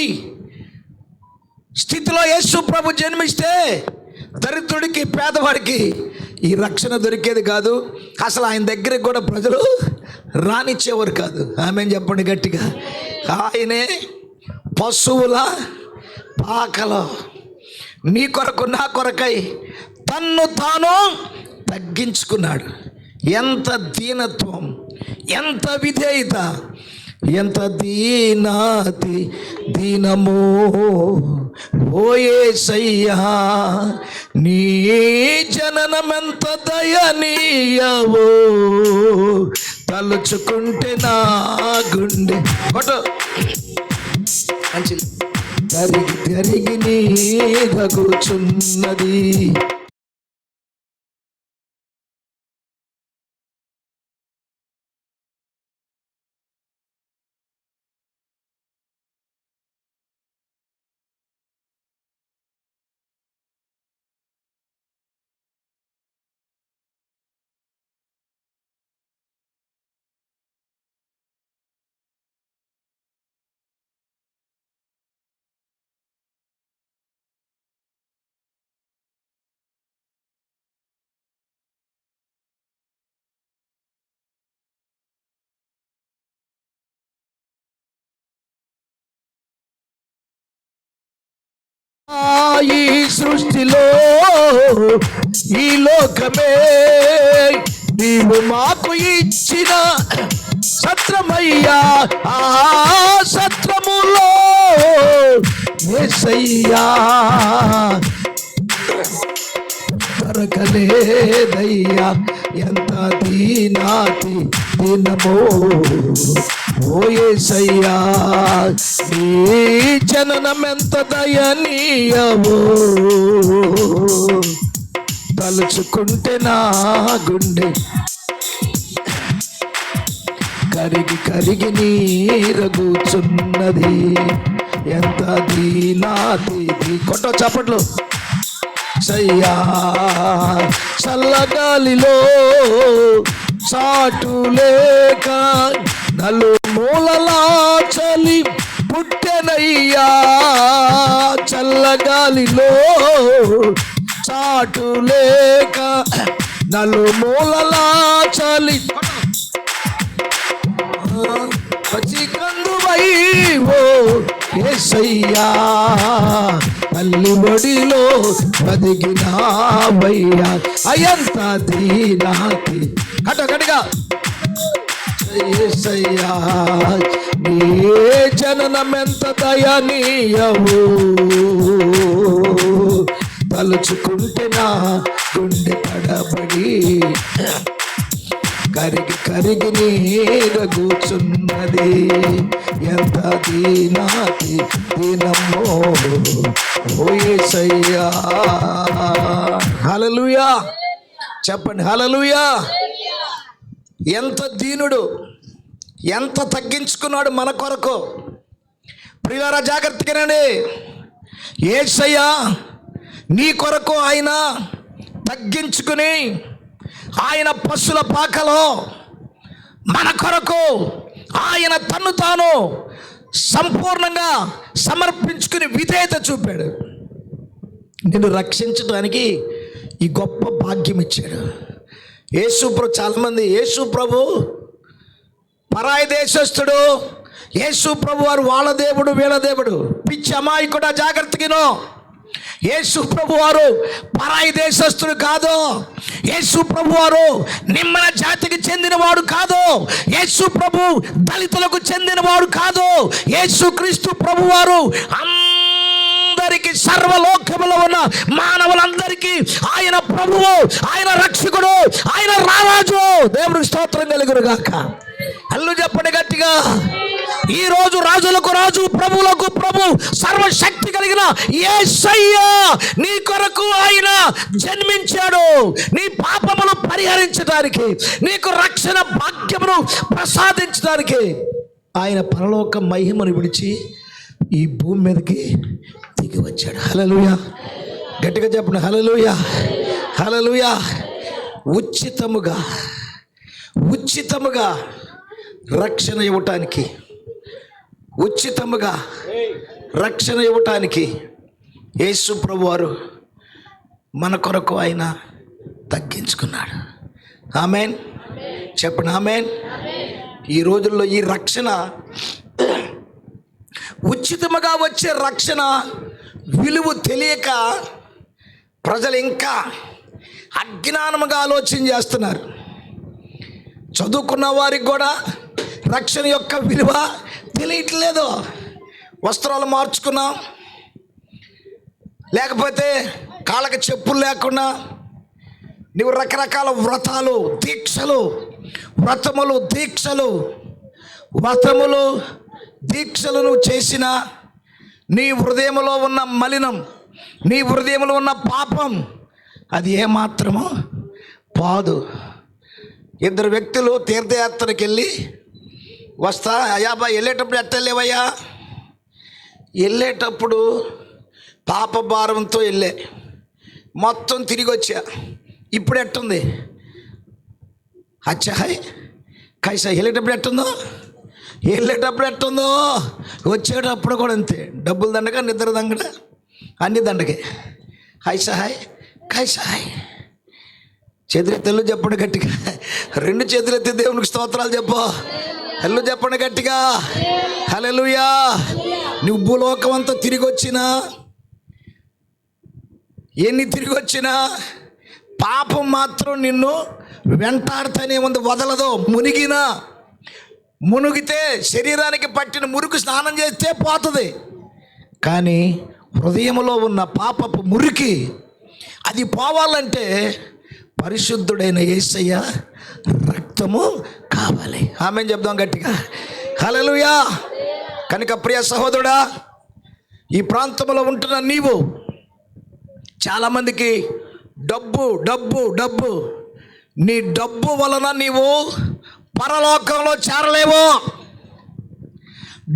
స్థితిలో యేసు ప్రభు జన్మిస్తే దరిద్రుడికి, పేదవాడికి ఈ రక్షణ దొరికేది కాదు. అసలు ఆయన దగ్గరికి కూడా ప్రజలు రానిచ్చేవారు కాదు. ఆమెను చెప్పండి గట్టిగా. ఆయనే పశువుల పాకలో నీ కొరకు, నా కొరకై తన్ను తాను తగ్గించుకున్నాడు. ఎంత దీనత్వం, ఎంత విధేయత, ఎంత దీనాతి దీనమో ఓ యేసయ్యా. నీ జననమెంత దయనీయవో, తలుచుకుంటే నా గుండె తరిగి తరిగి నీ రగుచున్నది. ఈ సృష్టిలో, ఈ లోకమే నీవు మాకు ఇచ్చిన సత్రమయ్యా. ఆ సత్రములో యేసయ్యా దొరకలేదయ్యా. ఎంత దీనాతి దీనమో ఓ యేసయ్యా. నీ జననమెంత దయనీయవో, తలుచుకుంటే నా గుండె కరిగి కరిగి నీరగుచున్నది. ఎంత దీనాతి కొట్ట చప్పట్లు. సయ్యా చల్లగాలిలో సాటు లేక నలుమూలలా చలి పుట్టెనయ్యా. చల్లగాలిలో సాటు లేక నలుమూలలా చలి పచ్చికందువై ఓ యేసయ్యా. తల్లి ఒడిలో బతికినావయ్యా. అయంత దీనాతి గట్టిగా యేసయ్యా. నీ జననమెంత దయనీయవో, తలుచుకుంటే నా గుండె పడబడి కరిగి కరిగి నీరగుచున్నది. ఎంత దీనమో ఓ యేసయ్యా. హల్లెలూయా చెప్పండి, హల్లెలూయా. ఎంత దీనుడు, ఎంత తగ్గించుకున్నాడు మన కొరకు. ప్రియులారా జాగ్రత్తగానండి. యేసయ్యా నీ కొరకు ఆయన తగ్గించుకుని ఆయన పశుల పాకలో మన కొరకు ఆయన తన్ను తాను సంపూర్ణంగా సమర్పించుకుని విధేయత చూపాడు. నిన్ను రక్షించడానికి ఈ గొప్ప భాగ్యం ఇచ్చాడు యేసు ప్రభు. చాలామంది యేసు ప్రభు పరాయి దేశస్థుడు, యేసు ప్రభు వారు వాళ్ళ దేవుడు వీళ్ళ దేవుడు. పిచ్చి అమాయకుడా జాగ్రత్తగినో. యేసు ప్రభు వారు పరాయి దేశస్థుడు కాదు. యేసు ప్రభు వారు నిమ్మన జాతికి చెందినవాడు కాదు. యేసు ప్రభు దళితులకు చెందినవాడు కాదు. యేసు క్రీస్తు ప్రభు వారు అందరికీ, సర్వలోకములో ఉన్న మానవులందరికీ ఆయన ప్రభువు, ఆయన రక్షకుడు, ఆయన రారాజు. దేవుడికి స్తోత్రం కలుగునుగాక. అల్లు చెప్పండి గట్టిగా. ఈ రోజు రాజులకు రాజు, ప్రభువులకు ప్రభు, సర్వశక్తి కలిగిన యేసయ్యా నీ కొరకు ఆయన జన్మించాడు. నీ పాపములు పరిహరించడానికి, నీకు రక్షణ భాగ్యమును ప్రసాదించడానికి ఆయన పరలోక మహిమను విడిచి ఈ భూమి మీదకి దిగి వచ్చాడు. హల్లెలూయా గట్టిగా చెప్పండి, హల్లెలూయా హల్లెలూయా. ఉచితముగా రక్షణ ఇవ్వటానికి, ఉచితముగా రక్షణ ఇవ్వటానికి యేసు ప్రభువారు మన కొరకు ఆయన తగ్గించుకున్నాడు. ఆమేన్ చెప్పండి, ఆమేన్. ఈ రోజుల్లో ఈ రక్షణ, ఉచితముగా వచ్చే రక్షణ విలువ తెలియక ప్రజలు ఇంకా అజ్ఞానముగా ఆలోచన చేస్తున్నారు. చదువుకున్న వారికి కూడా రక్షణ యొక్క విలువ తెలియట్లేదు. వస్త్రాలు మార్చుకున్నాం, లేకపోతే కాళ్ళకి చెప్పులు లేకుండా నువ్వు రకరకాల వ్రతాలు, దీక్షలు, దీక్షలు నువ్వు చేసిన నీ హృదయంలో ఉన్న మలినం, నీ హృదయంలో ఉన్న పాపం అది ఏమాత్రమో పాదు. ఇద్దరు వ్యక్తులు తీర్థయాత్రకి వెళ్ళి వస్తా, అయ్యా బా వెళ్ళేటప్పుడు ఎట్టలేవయ్యా, వెళ్ళేటప్పుడు పాప భారంతో వెళ్ళే, మొత్తం తిరిగి వచ్చా, ఇప్పుడు ఎట్టుంది? అచ్చా హాయ్ కైసా. వెళ్ళేటప్పుడు ఎట్టుందో వచ్చేటప్పుడు కూడా అంతే. డబ్బులు దండగా, నిద్ర దండగ, అన్ని దండగే. హైసా హాయ్ కైసా హాయ్. చేతులెత్తు చెప్పండి గట్టిగా. రెండు చేతులెత్తి దేవునికి స్తోత్రాలు చెప్పు. హల్లు చెప్పండి గట్టిగా. హల్లెలూయా. నువ్వు భూలోకం అంతా తిరిగి వచ్చినా, ఎన్ని తిరిగి వచ్చినా పాపం మాత్రం నిన్ను వెంటాడుతూనే ఉంది, వదలదు. మునిగితే శరీరానికి పట్టిన మురికి స్నానం చేస్తే పోతుంది, కానీ హృదయంలో ఉన్న పాపపు మురికి అది పోవాలంటే పరిశుద్ధుడైన యేసయ్య రక్తము కావాలి. ఆమేన్ చెప్దాం గట్టిగా. హల్లెలూయా. కనుక ప్రియ సహోదరుడా, ఈ ప్రాంతంలో ఉంటున్న నీవు, చాలామందికి డబ్బు, నీ డబ్బు వలన నీవు పరలోకంలో చేరలేవు.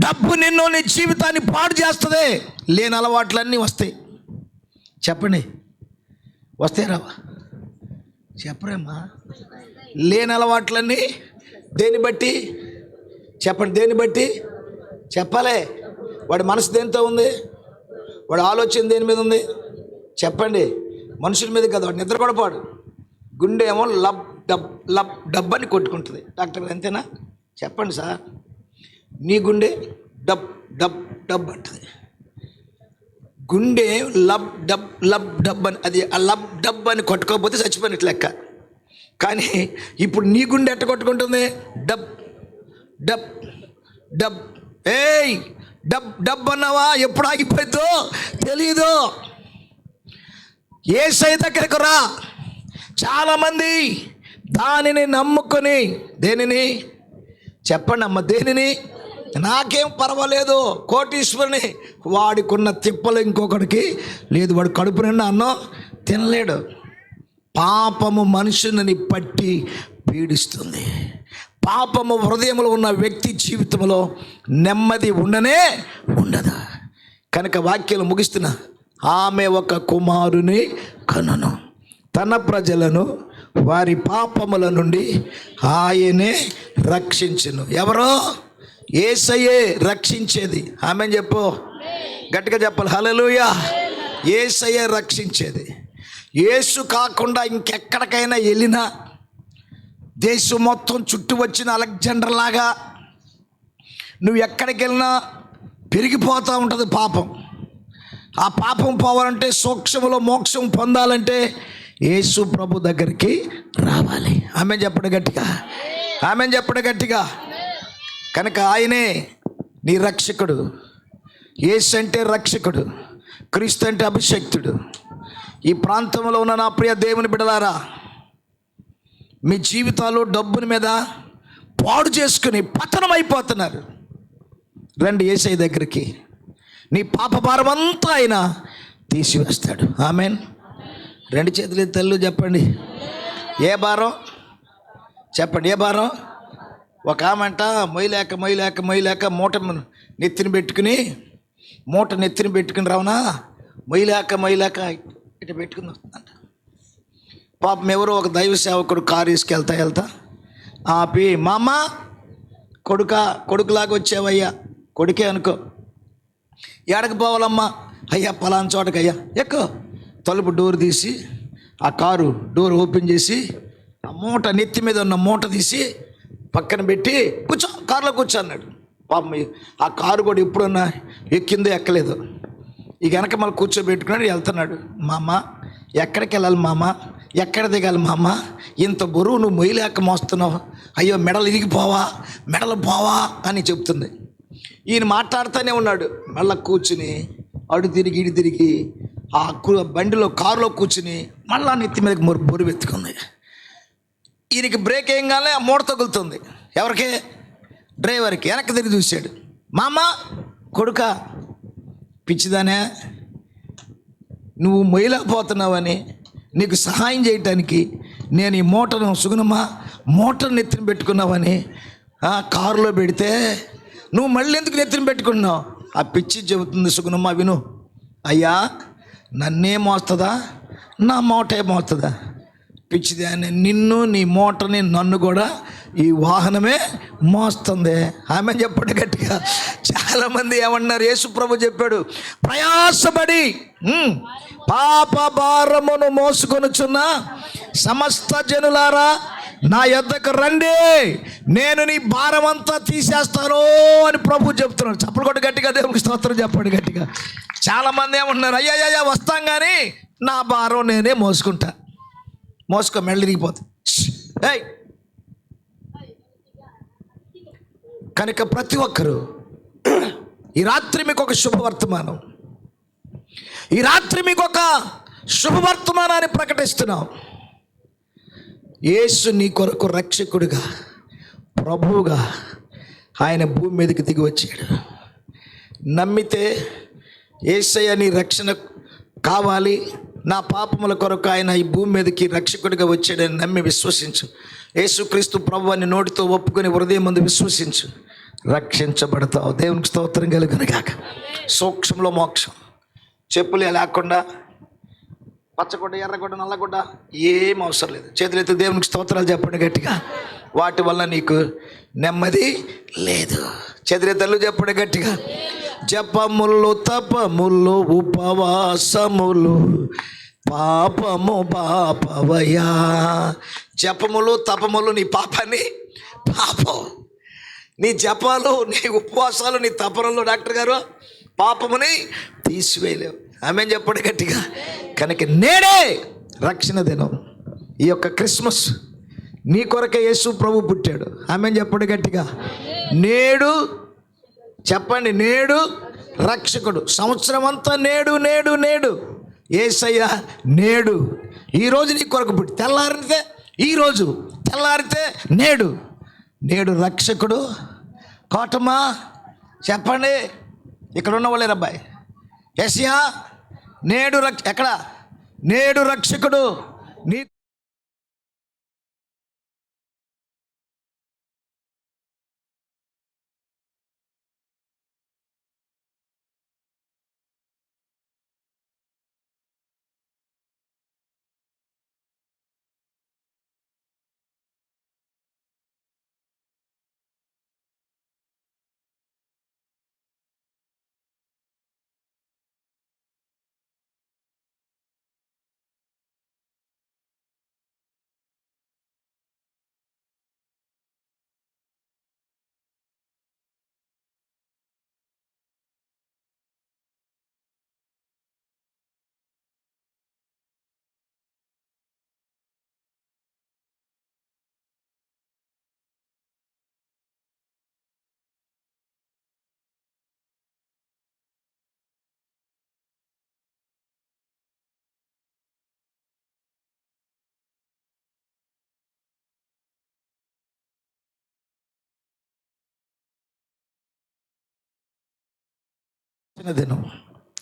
డబ్బు నిన్ను, నీ జీవితాన్ని పాడు చేస్తుంది. లేని అలవాట్లన్నీ వస్తాయి. చెప్పండి, వస్తాయి రావా? చెప్పరేమ్మా. లేని అలవాట్లన్నీ దేని బట్టి చెప్పండి, దేని బట్టి చెప్పాలి. వాడి మనసు దేనితో ఉంది? వాడి ఆలోచన దేని మీద ఉంది? చెప్పండి. మనుషుల మీద కదా. వాడు నిద్ర కూడా పాడు. గుండె ఏమో లబ్ డబ్ అని కొట్టుకుంటుంది. డాక్టర్ అంతేనా? చెప్పండి సార్. నీ గుండె డబ్ అంటుంది. గుండె లబ్ డబ్ అని, అది ఆ లబ్ డబ్ అని కొట్టుకోకపోతే చచ్చిపోయినట్లు లెక్క. కానీ ఇప్పుడు నీ గుండె ఎట్ట కొట్టుకుంటుంది? డబ్. ఏయ్ డబ్ అన్నావా? ఎప్పుడు ఆగిపోయిందో తెలీదు. యేసయ్య దగ్గరకు రా. చాలామంది దానిని నమ్ముకొని, దేనిని చెప్పండి అమ్మ, దేనిని? నాకేం పర్వాలేదు, కోటీశ్వరుని. వాడికున్న తిప్పలు ఇంకొకడికి లేదు. వాడు కడుపు నిండా అన్నం తినలేడు. పాపము మనుషుని పట్టి పీడిస్తుంది. పాపము హృదయంలో ఉన్న వ్యక్తి జీవితంలో నెమ్మది ఉండదు. కనుక వాక్యాలు ముగిస్తున్నా. ఆమె ఒక కుమారుని కనును, తన ప్రజలను వారి పాపముల నుండి ఆయనే రక్షించును. ఎవరో? యేసయ్యే రక్షించేది. ఆమెన్ చెప్పు, గట్టిగా చెప్పాలి. హల్లెలూయా. యేసయ్యే రక్షించేది. యేసు కాకుండా ఇంకెక్కడికైనా వెళ్ళినా, దేశం మొత్తం చుట్టూ వచ్చిన అలెగ్జాండర్ లాగా నువ్వు ఎక్కడికి వెళ్ళినా పెరిగిపోతూ ఉంటుంది పాపం. ఆ పాపం పోవాలంటే, సూక్ష్మలో మోక్షం పొందాలంటే యేసు ప్రభు దగ్గరికి రావాలి. ఆమెన్ చెప్పడం గట్టిగా, ఆమెన్ చెప్పడం గట్టిగా. కనుక ఆయనే నీ రక్షకుడు. యేసు అంటే రక్షకుడు, క్రీస్తు అంటే అభిషక్తుడు. ఈ ప్రాంతంలో ఉన్న నా ప్రియ దేవుని బిడ్డలారా, మీ జీవితాలు డబ్బుని మీద పాడు చేసుకుని పతనం అయిపోతున్నారు. రండి యేసయ్య దగ్గరికి. నీ పాప భారం అంతా ఆయన తీసివేస్తాడు. ఆమెన్. రెండు చేతులు తెల్లు చెప్పండి. ఏ భారం? చెప్పండి, ఏ భారం? ఒక ఆమెంట మొయ్యలేక మూట నెత్తిని పెట్టుకుని రావునా, మొయ్యలేక ఇటు పెట్టుకుని వస్తుందంట. పాపం ఎవరో ఒక దైవ సేవకుడు కారు తీసుకెళ్తా ఆపి, మామ కొడుకులాగా వచ్చావయ్యా, కొడుకే అనుకో, ఎక్కడికి పోవాలమ్మా? అయ్యా పలానా చోటకయ్యా, ఎక్కువ. తలుపు డోర్ తీసి, ఆ కారు డోర్ ఓపెన్ చేసి, ఆ మూట, నెత్తి మీద ఉన్న మూట తీసి పక్కన పెట్టి, కూర్చో, కారులో కూర్చో అన్నాడు. పాపం ఆ కారు కూడా ఎప్పుడన్నా ఎక్కిందో ఎక్కలేదు. ఇక వెనక మళ్ళీ కూర్చోబెట్టుకున్నాడు, వెళ్తున్నాడు. మామ ఎక్కడికి వెళ్ళాలి మామ, ఎక్కడ దిగాలి మామ, ఇంత బరువు నువ్వు మొయ్యలేక మోస్తున్నావు, అయ్యో మెడలు పోవా అని చెప్తుంది. ఈయన మాట్లాడుతూనే ఉన్నాడు. మళ్ళీ కూర్చుని అడు తిరిగి ఇటు తిరిగి ఆ బండిలో, కారులో కూర్చుని మళ్ళా నెత్తి మీదకి బరువు ఎత్తుకుంది. ఈయనకి బ్రేక్ వేయగానే ఆ మూట తగులుతుంది. ఎవరికి? డ్రైవర్కి. వెనక్కి తిరిగి చూశాడు. మామ కొడుకా, పిచ్చిదానే, నువ్వు మొయ్యలేకపోతున్నావని నీకు సహాయం చేయటానికి నేను ఈ మూటను నెత్తిన పెట్టుకున్నావని కారులో పెడితే నువ్వు మళ్ళీ ఎందుకు నెత్తిన పెట్టుకున్నావు? ఆ పిచ్చి చెబుతుంది సుగుణమ్మ, విను. అయ్యా, నన్నే మోస్తుందా, నా మూటే మోస్తుందా? పిచ్చిది అని నిన్ను, నీ మూటని, నన్ను కూడా ఈ వాహనమే మోస్తుంది. ఆమె చెప్పండి గట్టిగా. చాలామంది ఏమన్నారు? యేసు ప్రభు చెప్పాడు, ప్రయాసపడి పాప భారమును మోసుకొనుచున్న సమస్త జనులారా నా యొద్దకు రండి, నేను నీ భారం అంతా తీసేస్తాను అని ప్రభు చెప్తున్నాడు. చప్పలు కొట్టి గట్టిగా దేవునికి స్తోత్రం చెప్పండి గట్టిగా. చాలామంది ఏమన్నారు? అయ్యా వస్తాం కానీ నా భారం నేనే మోసుకుంటా. మెళ్ళిరిగిపోతుంది. కనుక ప్రతి ఒక్కరూ ఈ రాత్రి మీకు ఒక శుభవర్తమానం, ఈ రాత్రి మీకు ఒక శుభవర్తమానాన్ని ప్రకటిస్తున్నాం. యేసు నీ కొరకు రక్షకుడిగా, ప్రభువుగా ఆయన భూమి మీదకి దిగి వచ్చాడు. నమ్మితే యేసయ్య నీ రక్షణ కావాలి, నా పాపముల కొరకు ఆయన ఈ భూమి మీదకి రక్షకుడిగా వచ్చాడని నమ్మి విశ్వసించు. యేసుక్రీస్తు ప్రభువుని నోటితో ఒప్పుకొని హృదయం ముందు విశ్వసించు, రక్షించబడతావు. దేవునికి స్తోత్రం కలుగునుగాక. సూక్ష్మంలో మోక్షం. చెప్పులే లేకుండా, పచ్చగుడ్డ, ఎర్రగుడ్డ, నల్లగుడ్డ ఏం అవసరం లేదు. చేతులైతే దేవునికి స్తోత్రాలు చెప్పండి గట్టిగా. వాటి వల్ల నీకు నెమ్మది లేదు. చేతులెత్తలు చెప్పండి గట్టిగా. జపములు, తపములు, ఉపవాసములు పాపము పాపవయ్యా. జపములు, తపములు నీ పాపాన్ని నీ జపాలు, నీ ఉపవాసాలు, నీ తపనలు డాక్టర్ గారు పాపముని తీసివేయలేవు. ఆమె చెప్పండి గట్టిగా. కనుక నేడే రక్షణ దినం. ఈ యొక్క క్రిస్మస్ నీ కొరకే యేసు ప్రభు పుట్టాడు. ఆమె చెప్పండి గట్టిగా. నేడు చెప్పండి, నేడు రక్షకుడు. సంవత్సరం అంతా నేడు యేసయ్య నేడు. ఈరోజు నీ కొరకు పుట్టి తెల్లారితే ఈరోజు తెల్లారితే నేడు నేడు రక్షకుడు కోటమా చెప్పండి. ఇక్కడ ఉన్న వాళ్ళే అబ్బాయి యెషయా నేడు ఎక్కడ నేడు రక్షకుడు నీ దినం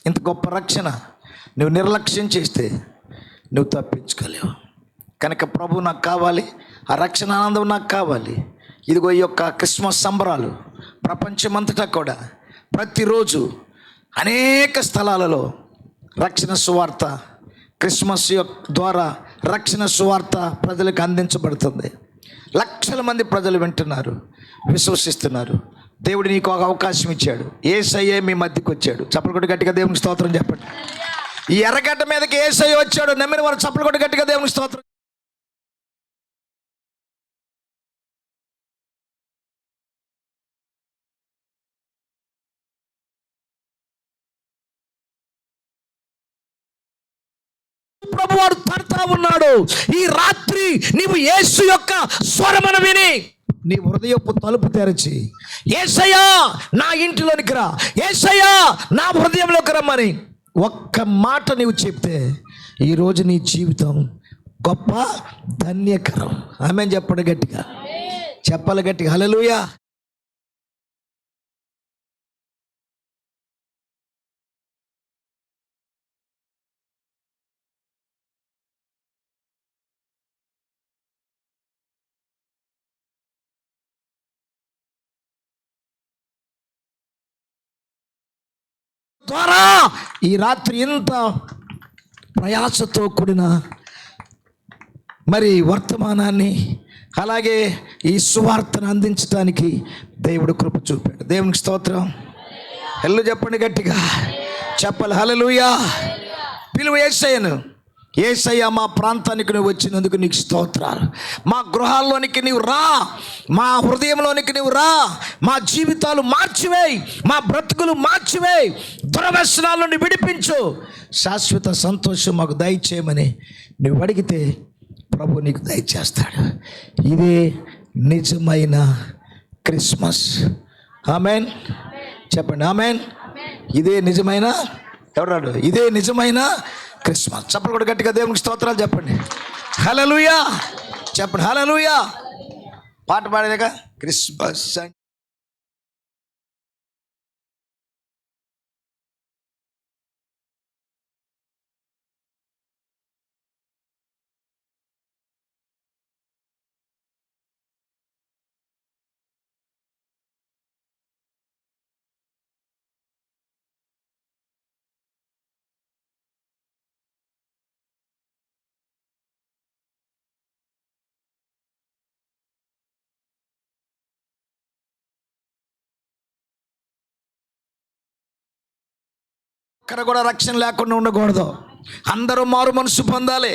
ఇంత గొప్ప రక్షణ నువ్వు నిర్లక్ష్యం చేస్తే నువ్వు తప్పించుకోలేవు. కనుక ప్రభు నాకు కావాలి, ఆ రక్షణ ఆనందం నాకు కావాలి. ఇదిగో ఈ యొక్క క్రిస్మస్ సంబరాలు ప్రపంచమంతటా కూడా ప్రతిరోజు అనేక స్థలాలలో రక్షణ సువార్త క్రిస్మస్ ద్వారా రక్షణ సువార్త ప్రజలకు అందించబడుతుంది. లక్షల మంది ప్రజలు వింటున్నారు, విశ్వసిస్తున్నారు. దేవుడు నీకు ఒక అవకాశం ఇచ్చాడు. యేసయ్యే మీ మధ్యకి వచ్చాడు. చప్పలు కొట్టి గట్టిగా దేవునికి స్తోత్రం చెప్పండి. ఈ ఎర్రగడ్డ మీదకి యేసయ్య వచ్చాడు. నమ్మిన వారు చప్పలు కొట్టి గట్టిగా దేవునికి స్తోత్రం. ప్రభువారు తడతా ఉన్నాడు. ఈ రాత్రి నీవు యేసు యొక్క స్వరమును విని నీ హృదయపు తలుపు తెరచి యేసయ్యా నా ఇంటిలోనికి రా, యేసయ్యా నా హృదయంలోకి రమ్మని ఒక్క మాట నీవు చెప్తే ఈరోజు నీ జీవితం గొప్ప ధన్యకరం. ఆమేన్ చెప్పండి గట్టిగా, చెప్పాలి గట్టిగా. హల్లెలూయా. ద్వారా ఈ రాత్రి ఇంత ప్రయాసతో కూడిన మరి వర్తమానాన్ని అలాగే ఈ సువార్తను అందించడానికి దేవుడు కృప చూపాడు. దేవునికి స్తోత్రం. హల్లెలూయా చెప్పండి గట్టిగా, చెప్పాలి. హల్లెలూయా. పిలువ యేసయ్యను. యేసయ్య మా ప్రాంతానికి నువ్వు వచ్చినందుకు నీకు స్తోత్రాలు. మా గృహాల్లోనికి నీవు రా, మా హృదయంలోనికి నీవు రా, మా జీవితాలు మార్చివేయి, మా బ్రతుకులు మార్చివేయి, దురవ్యసనాల నుండి విడిపించు, శాశ్వత సంతోషం మాకు దయచేయమని నువ్వు అడిగితే ప్రభు నీకు దయచేస్తాడు. ఇదే నిజమైన క్రిస్మస్. ఆమెన్ చెప్పండి. ఆమెన్. ఇదే నిజమైన ఎవరాడు ఇదే నిజమైన క్రిస్మస్. చెప్పండి కూడా గట్టిగా దేవునికి స్తోత్రాలు చెప్పండి. హల్లెలూయా చెప్పండి. హల్లెలూయా. పాట పాడేదిగా క్రిస్మస్. అక్కడ కూడా రక్షణ లేకుండా ఉండకూడదు. అందరూ మారు మనసు పొందాలి,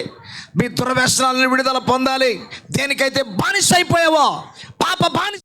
మీ దుర్వ్యసనాలను విడుదల పొందాలి. దేనికైతే బానిస అయిపోయావో, పాప బానిస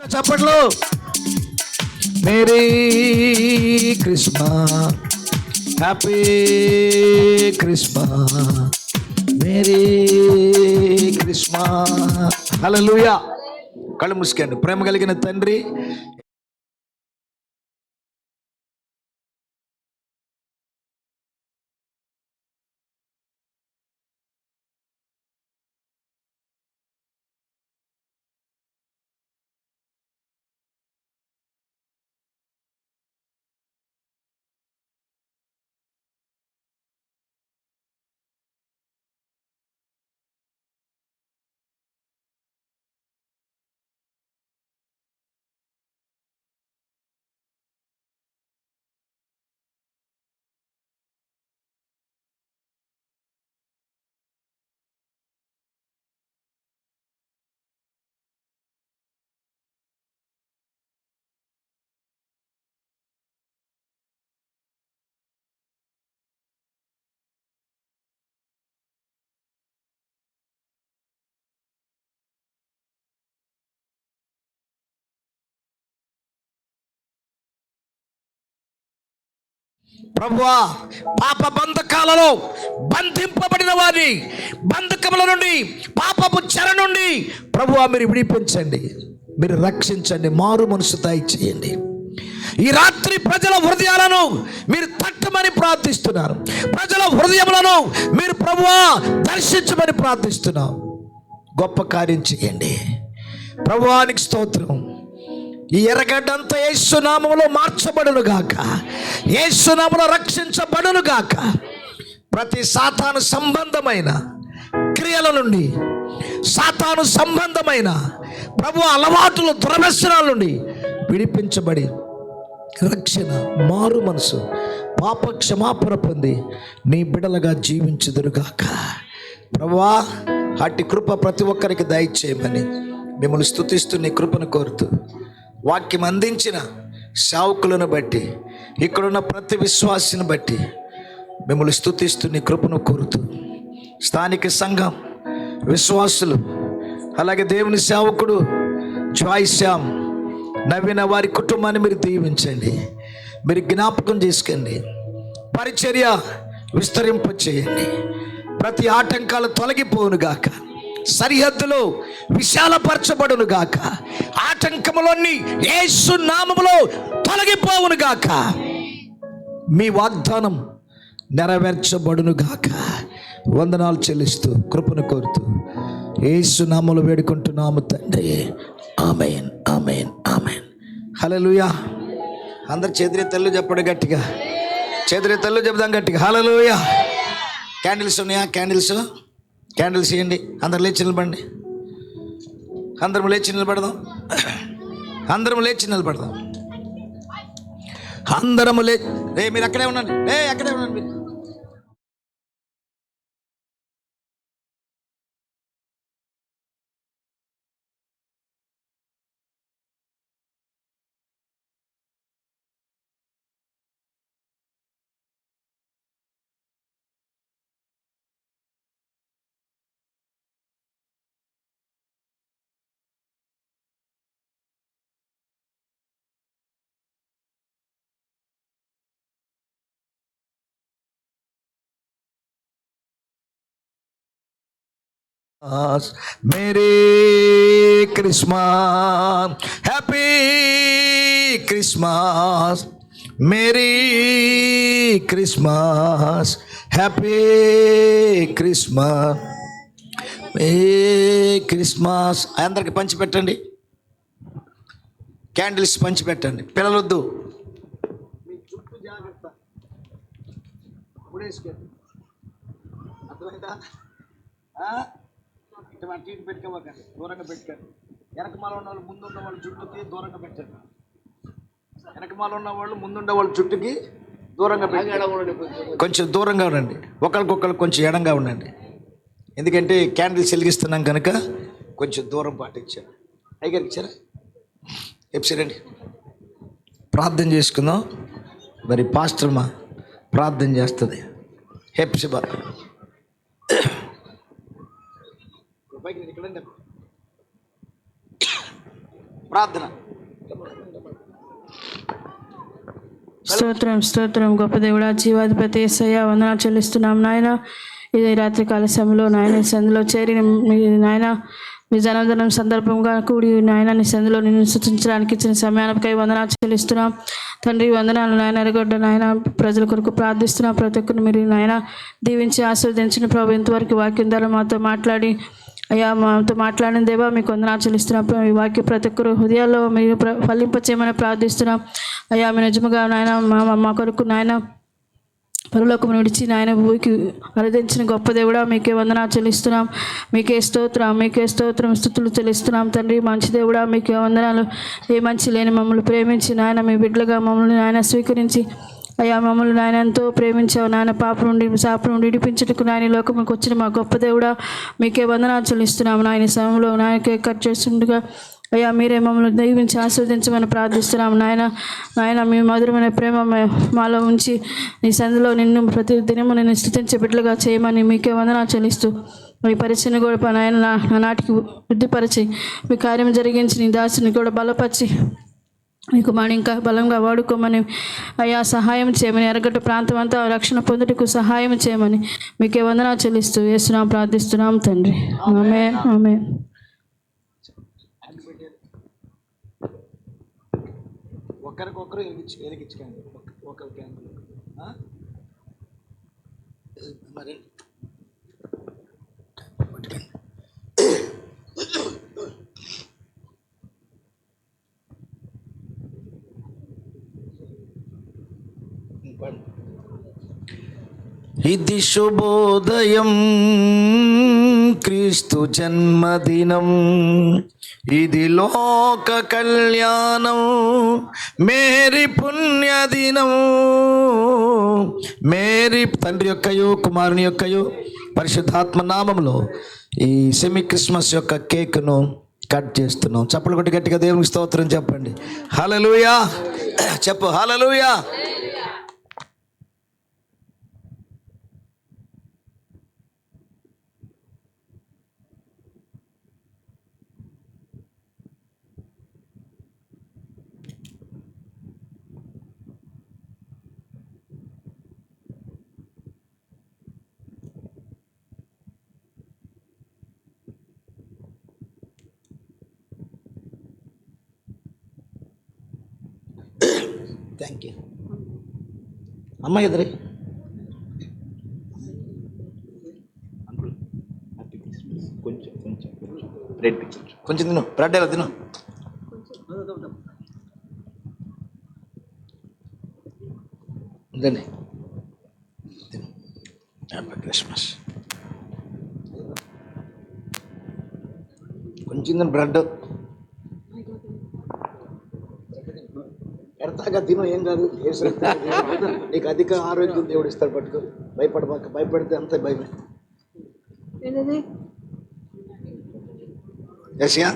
చప్పట్లు. Merry Christmas, happy Christmas, merry Christmas. Hallelujah. కళ్ళు మూసుకోండి. ప్రేమ కలిగిన తండ్రి, ప్రభువా, పాప బంధకాలలో బంధింపబడిన వారిని, బంధకముల నుండి, పాపపు చెర నుండి ప్రభువా మీరు విడిపించండి, మీరు రక్షించండి, మారు మనసు దయచేయండి. ఈ రాత్రి ప్రజల హృదయాలను మీరు తట్టమని ప్రార్థిస్తున్నారు. ప్రజల హృదయములను మీరు ప్రభువా దర్శించమని ప్రార్థిస్తున్నాం. గొప్ప కార్యం చేయండి ప్రభువానికి స్తోత్రం. ఈ ఎర్రగడ్డంతా యేసు నామములో మార్చబడును గాక, యేసు నామములో రక్షించబడును గాక. ప్రతి సాతాను సంబంధమైన క్రియల నుండి, సాతాను సంబంధమైన ప్రభు అలవాటులు, దురవ్యసనాల నుండి విడిపించబడి రక్షణ, మారు మనసు, పాప క్షమాపణ పొంది నీ బిడలుగా జీవించుదురుగాక. ప్రభువా అట్టి కృప ప్రతి ఒక్కరికి దయచేయమని మిమ్మల్ని స్తుతిస్తూ నీ కృపను కోరుతూ, వాక్యం అందించిన సేవకులను బట్టి, ఇక్కడున్న ప్రతి విశ్వాసిని బట్టి మిమ్మల్ని స్తుతిస్తూ నీ కృపను కోరుతూ, స్థానిక సంఘం విశ్వాసులు, అలాగే దేవుని సేవకుడు జాయ్ శ్యామ్, నవీన వారి కుటుంబాన్ని మీరు దీవించండి, మీరు జ్ఞాపకం చేసుకోండి, పరిచర్య విస్తరింప చేయండి, ప్రతి ఆటంకాలు తొలగిపోవును గాక, సరిహద్దులు విశాలపరచబడును గాక, ఆటంకములన్నీ యేసు నామములో తొలగిపోవును గాక, మీ వాగ్దానం నెరవేర్చబడును గాక. వందనాలు చెల్లిస్తూ కృపను కోరుతూ యేసు నామములో వేడుకుంటున్నాము తండ్రి. ఆమేన్, ఆమేన్, ఆమేన్. హల్లెలూయా. అందరు చేతులెత్తలు చెప్పండి గట్టిగా, చేతులెత్తలు చెప్దాం గట్టిగా. హల్లెలూయా. క్యాండిల్స్ ఉన్నాయా? క్యాండిల్స్ ఇవ్వండి. అందరు లేచి నిలబడండి. అందరం లేచి నిలబడదాం. అందరం లేచి నిలబడదాం. అందరము మీరు అక్కడే ఉండండి. అక్కడే ఉండండి మీరు. Mary Christmas, happy Christmas, merry Christmas, happy Christmas, merry Christmas. అందరికి పంచిపెట్టండి, క్యాండిల్స్ పంచిపెట్టండి. పిల్లలొద్దు, మీ చుట్టూ జాగ్రత్త. అర్థమైందా? అటు ఇటు పెట్టుకోకండి, దూరంగా పెట్టుకోండి. వెనకమాల ఉన్న వాళ్ళు ముందున్న వాళ్ళ చుట్టూకి దూరంగా పెట్టండి. వెనకమాల ఉన్న వాళ్ళు ముందున్న వాళ్ళ చుట్టూకి దూరంగా పెట్టండి. కొంచెం దూరంగా ఉండండి, ఒకరికొకరు కొంచెం ఎడంగా ఉండండి. ఎందుకంటే క్యాండిల్స్ వెలిగిస్తున్నాం కనుక కొంచెం దూరం పాటించారు. అయ్యగారికి ఇచ్చారా? ఎప్సిరండి, ప్రార్థన చేసుకుందాం. మరి పాస్టర్ మా ప్రార్థన చేస్తుంది. హెప్సిబా ప్రార్థన. స్తోత్రం స్తోత్రం గొప్ప దేవుడా, జీవాధిపతి యేసయ్య వందనాలు చెల్లిస్తున్నాం నాయన. ఇది రాత్రికాల సమయంలో నాయన సందులో చేరిన నాయన మీ జన్మదినం సందర్భంగా కూడి నాయన నీ సందులో నిన్ను సూచించడానికి ఇచ్చిన సమయానికై వందనాలు చెల్లిస్తున్నాం తండ్రి. వందనాలు నాయన. ఎరగొడ్డ నాయన ప్రజల కొరకు ప్రార్థిస్తున్నాం. ప్రతి ఒక్కరిని మీరు నాయన దీవించి ఆశీర్వదించిన ప్రభు. ఇంతవరకు వాక్యం ద్వారా మాతో మాట్లాడి అయ్యా మాతో మాట్లాడిన దేవా మీకు వందనాలు చెల్లిస్తున్నాం. ఈ వాక్యం ప్రతి ఒక్కరు హృదయాల్లో మీరు ఫలింపచేయమని ప్రార్థిస్తున్నాం అయ్యా. మీ నిజముగా నాయన మా కొరకు నాయన పరలోకము విడిచి నాయన భూమికి అరదించిన గొప్ప దేవుడా మీకే వందనాలు చెల్లిస్తున్నాం. మీకే స్తోత్రం స్తుతులు చెల్లిస్తున్నాం తండ్రి. మంచి దేవుడా మీకే వందనాలు. ఏ మంచి లేని మమ్మల్ని ప్రేమించి నాయన మీ బిడ్డలుగా మమ్మల్ని నాయన స్వీకరించి అయ్యా మమ్మల్ని నాయన ఎంతో ప్రేమించావు నాయన. పాప నుండి శాప నుండి విడిపించుటకు నాయన లోకంలోకి వచ్చిన మా గొప్ప దేవుడా మీకే వందనాలు చెల్లిస్తున్నాము. నాయన సమయంలో నాయనకే కట్ చేస్తుండగా అయ్యా మీరే మమ్మల్ని దీవించి ఆస్వాదించమని ప్రార్థిస్తున్నాము నాయన. మీ మధురమైన ప్రేమ మాలో ఉంచి నీ సందులో నిన్ను ప్రతి దినము నిన్ను స్తుతించే బిడ్డలుగా చేయమని మీకే వందనాలు చెల్లిస్తూ మీ పరిచయను కూడా నాయన నాటికి వృద్ధిపరిచి మీ కార్యం జరిగించి నీ దాసుని కూడా బలపరిచి మీకు మాని ఇంకా బలంగా వాడుకోమని అయ్యా సహాయం చేయమని. ఎరగట్ట ప్రాంతం అంతా రక్షణ పొందుటకు సహాయం చేయమని మీకే వందనాలు చెల్లిస్తూ యేసునామమున ప్రార్థిస్తున్నాం తండ్రి. ఆమేన్ ఆమేన్. ఒకరికొకరు వెలిగించుకోండి. ఒకరికి మరి ఇది శుభోదయం క్రీస్తు జన్మదినం, ఇది లోక కళ్యాణం మేరీ పుణ్యదినం. మేరీ తండ్రి యొక్కయు కుమారుని యొక్కయు పరిశుద్ధాత్మ నామములో ఈ సెమీ క్రిస్మస్ యొక్క కేక్ను కట్ చేస్తున్నాం. చప్పలు కొట్టి గట్టిగా దేవునికి స్తోత్రం చెప్పండి. హల్లెలూయా చెప్పు, హల్లెలూయా. థ్యాంక్ యూ అమ్మ. ఎదురే కొంచెం తిను, బ్రెడ్ ఎలా తిను. ఉందండి తిను. Happy Christmas. కొంచెం బ్రెడ్ ఎడతాగా తిను, ఏం కాదు. నీకు అధిక ఆరోగ్యం దేవుడు ఇస్తాడు. పట్టుకో, భయపడబాక. భయపడితే అంతే భయమే. యస్యా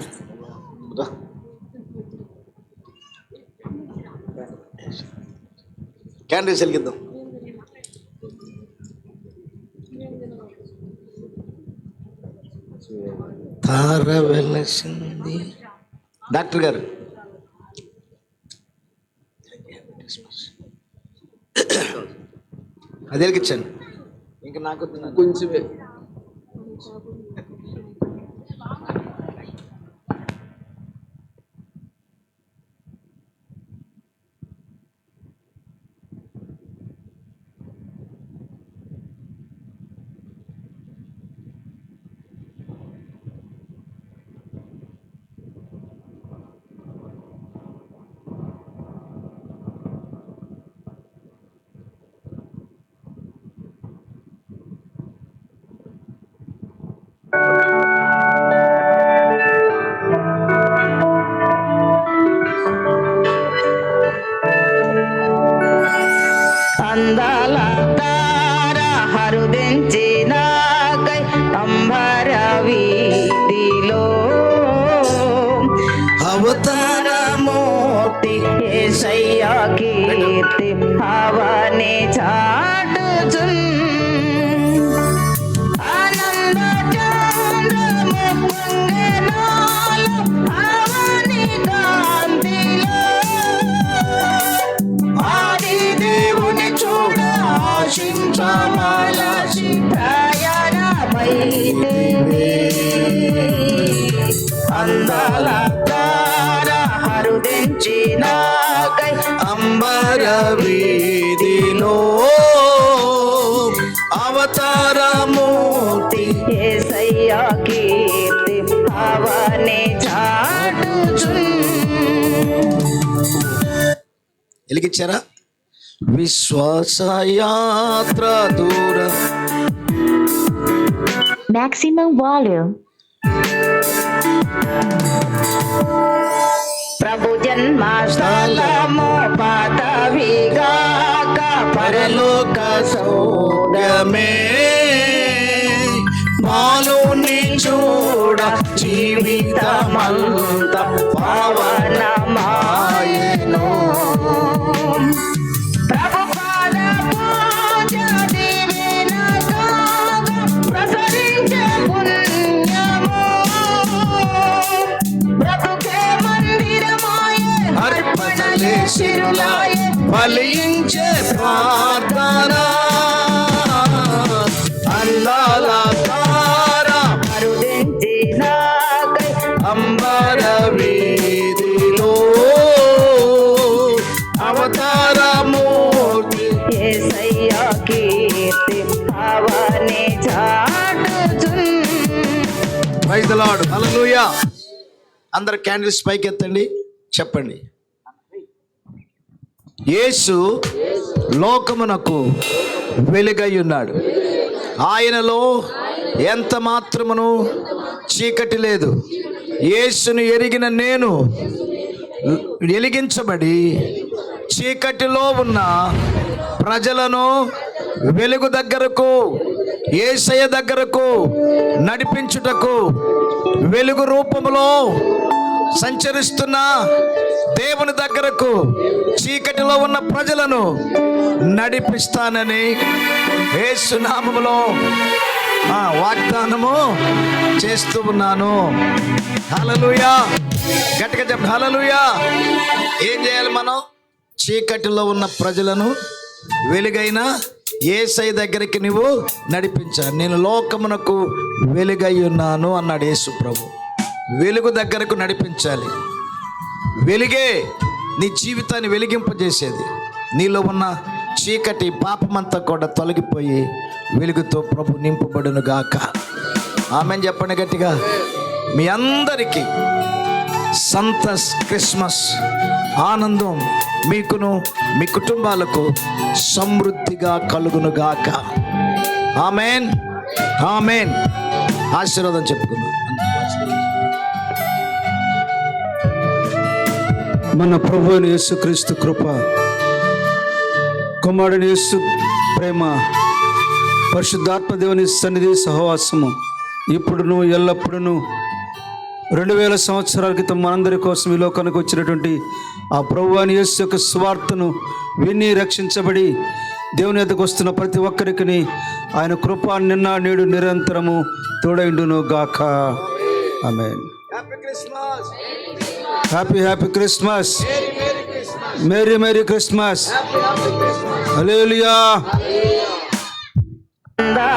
క్యాండిల్స్ వెలిగిద్దాం. తార వెలసింది. డాక్టర్ గారు అది వెలిగించాను. ఇంకా నాకు కొంచెమే. అందాల తార హరుదించినాకై అంబర వీధిలో అవతారమూర్తి యేసయ్య కీర్తి అవని చాటుచున్ ఆనంద చంద్రము పొంగెనాలు అవని అందాల తార హరుదించినాకై అంబర వీధిలో అవతారమూర్తి యేసయ్యా కీర్తి భావనే చాటుచున్ వెలిగించారా? విశ్వాసయాత్ర దూర Maximum volume. ప్రభు జన్మస్థలము పదవిగాక పరలోక సౌఖ్యమే మాలోని చూడ జీవితమంత పవనమాయెను ప్రభు పాద పూజ దీవెనగా ప్రసరించే పుణ్యము బ్రతుకే మందిరమాయే అర్పణలే శిరులాయే ఫలించే ప్రార్థన అందాల తార హరుదించినాకై అంబర వీధిలో అవతారమూర్తి యేసయ్యా కీర్తి భావనే చాటుచున్ ప్రైజ్ ది లార్డ్. హల్లెలూయా. అందరు క్యాండిల్స్ పైకి ఎత్తండి, చెప్పండి. యేసు లోకమునకు వెలుగై ఉన్నాడు. ఆయనలో ఎంత మాత్రమును చీకటి లేదు. యేసును ఎరిగిన నేను వెలిగించబడి చీకటిలో ఉన్న ప్రజలను వెలుగు దగ్గరకు, యేసయ్య దగ్గరకు నడిపించుటకు, వెలుగు రూపములో సంచరిస్తున్న దేవుని దగ్గరకు చీకటిలో ఉన్న ప్రజలను నడిపిస్తానని యేసు నామములో వాగ్దానము చేస్తూ ఉన్నాను. హల్లెలూయా. గట్టిగా చెప్పండి, హల్లెలూయా. ఏం చేయాలి మనం? చీకటిలో ఉన్న ప్రజలను వెలుగైన యేసయ్య దగ్గరికి నువ్వు నడిపించాలి. నేను లోకమునకు వెలుగై ఉన్నాను అన్నాడు యేసు ప్రభు. వెలుగు దగ్గరకు నడిపించాలి. వెలుగే నీ జీవితాన్ని వెలిగింపజేసేది. నీలో ఉన్న చీకటి పాపమంతా కూడా తొలగిపోయి వెలుగుతో ప్రభు నింపబడును గాక. ఆమెన్ చెప్పండి గట్టిగా. మీ అందరికీ సంత క్రిస్మస్ ఆనందం మీకును మీ కుటుంబాలకు సమృద్ధిగా కలుగును గాక. Amen, amen. ఆశీర్వాదం చెప్పుకుందాం. మన ప్రభు అయిన యేసుక్రీస్తు కృప, కుమారుని యేసు ప్రేమ, పరిశుద్ధాత్మ దేవుని సన్నిధి సహవాసము ఇప్పుడును ఎల్లప్పుడూ 2000 సంవత్సరాల క్రితం మనందరి కోసం ఈ లోకానికి వచ్చినటువంటి ఆ ప్రభు అయిన యేసు యొక్క స్వార్థను విని రక్షించబడి దేవుని ఎద్దకు వస్తున్న ప్రతి ఒక్కరికి ఆయన కృప నిన్న నేడు నిరంతరము తోడైండును గాక. Amen. Happy happy Christmas. Merry merry Christmas. Hallelujah.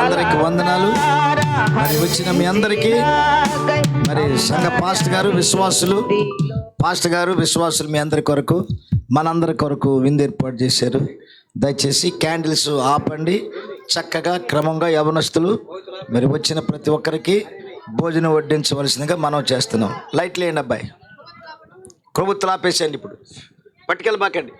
అందరికి వందనాలు. మరి వచ్చిన మీ అందరికీ మరి సంఘ పాస్టర్ గారు, విశ్వాసులు, మీ అందరి కొరకు, మనందరి కొరకు విందు ఏర్పాటు చేశారు. దయచేసి క్యాండిల్స్ ఆపండి. చక్కగా క్రమంగా యవనస్తులు మరి వచ్చిన ప్రతి ఒక్కరికి భోజనం వడ్డించవలసిందిగా మనం చేస్తున్నాం. లైట్లు వేయండి అబ్బాయి. ప్రభుత్వం ఆపేసేయండి. ఇప్పుడు పట్టుకెళ్ళబాకండి.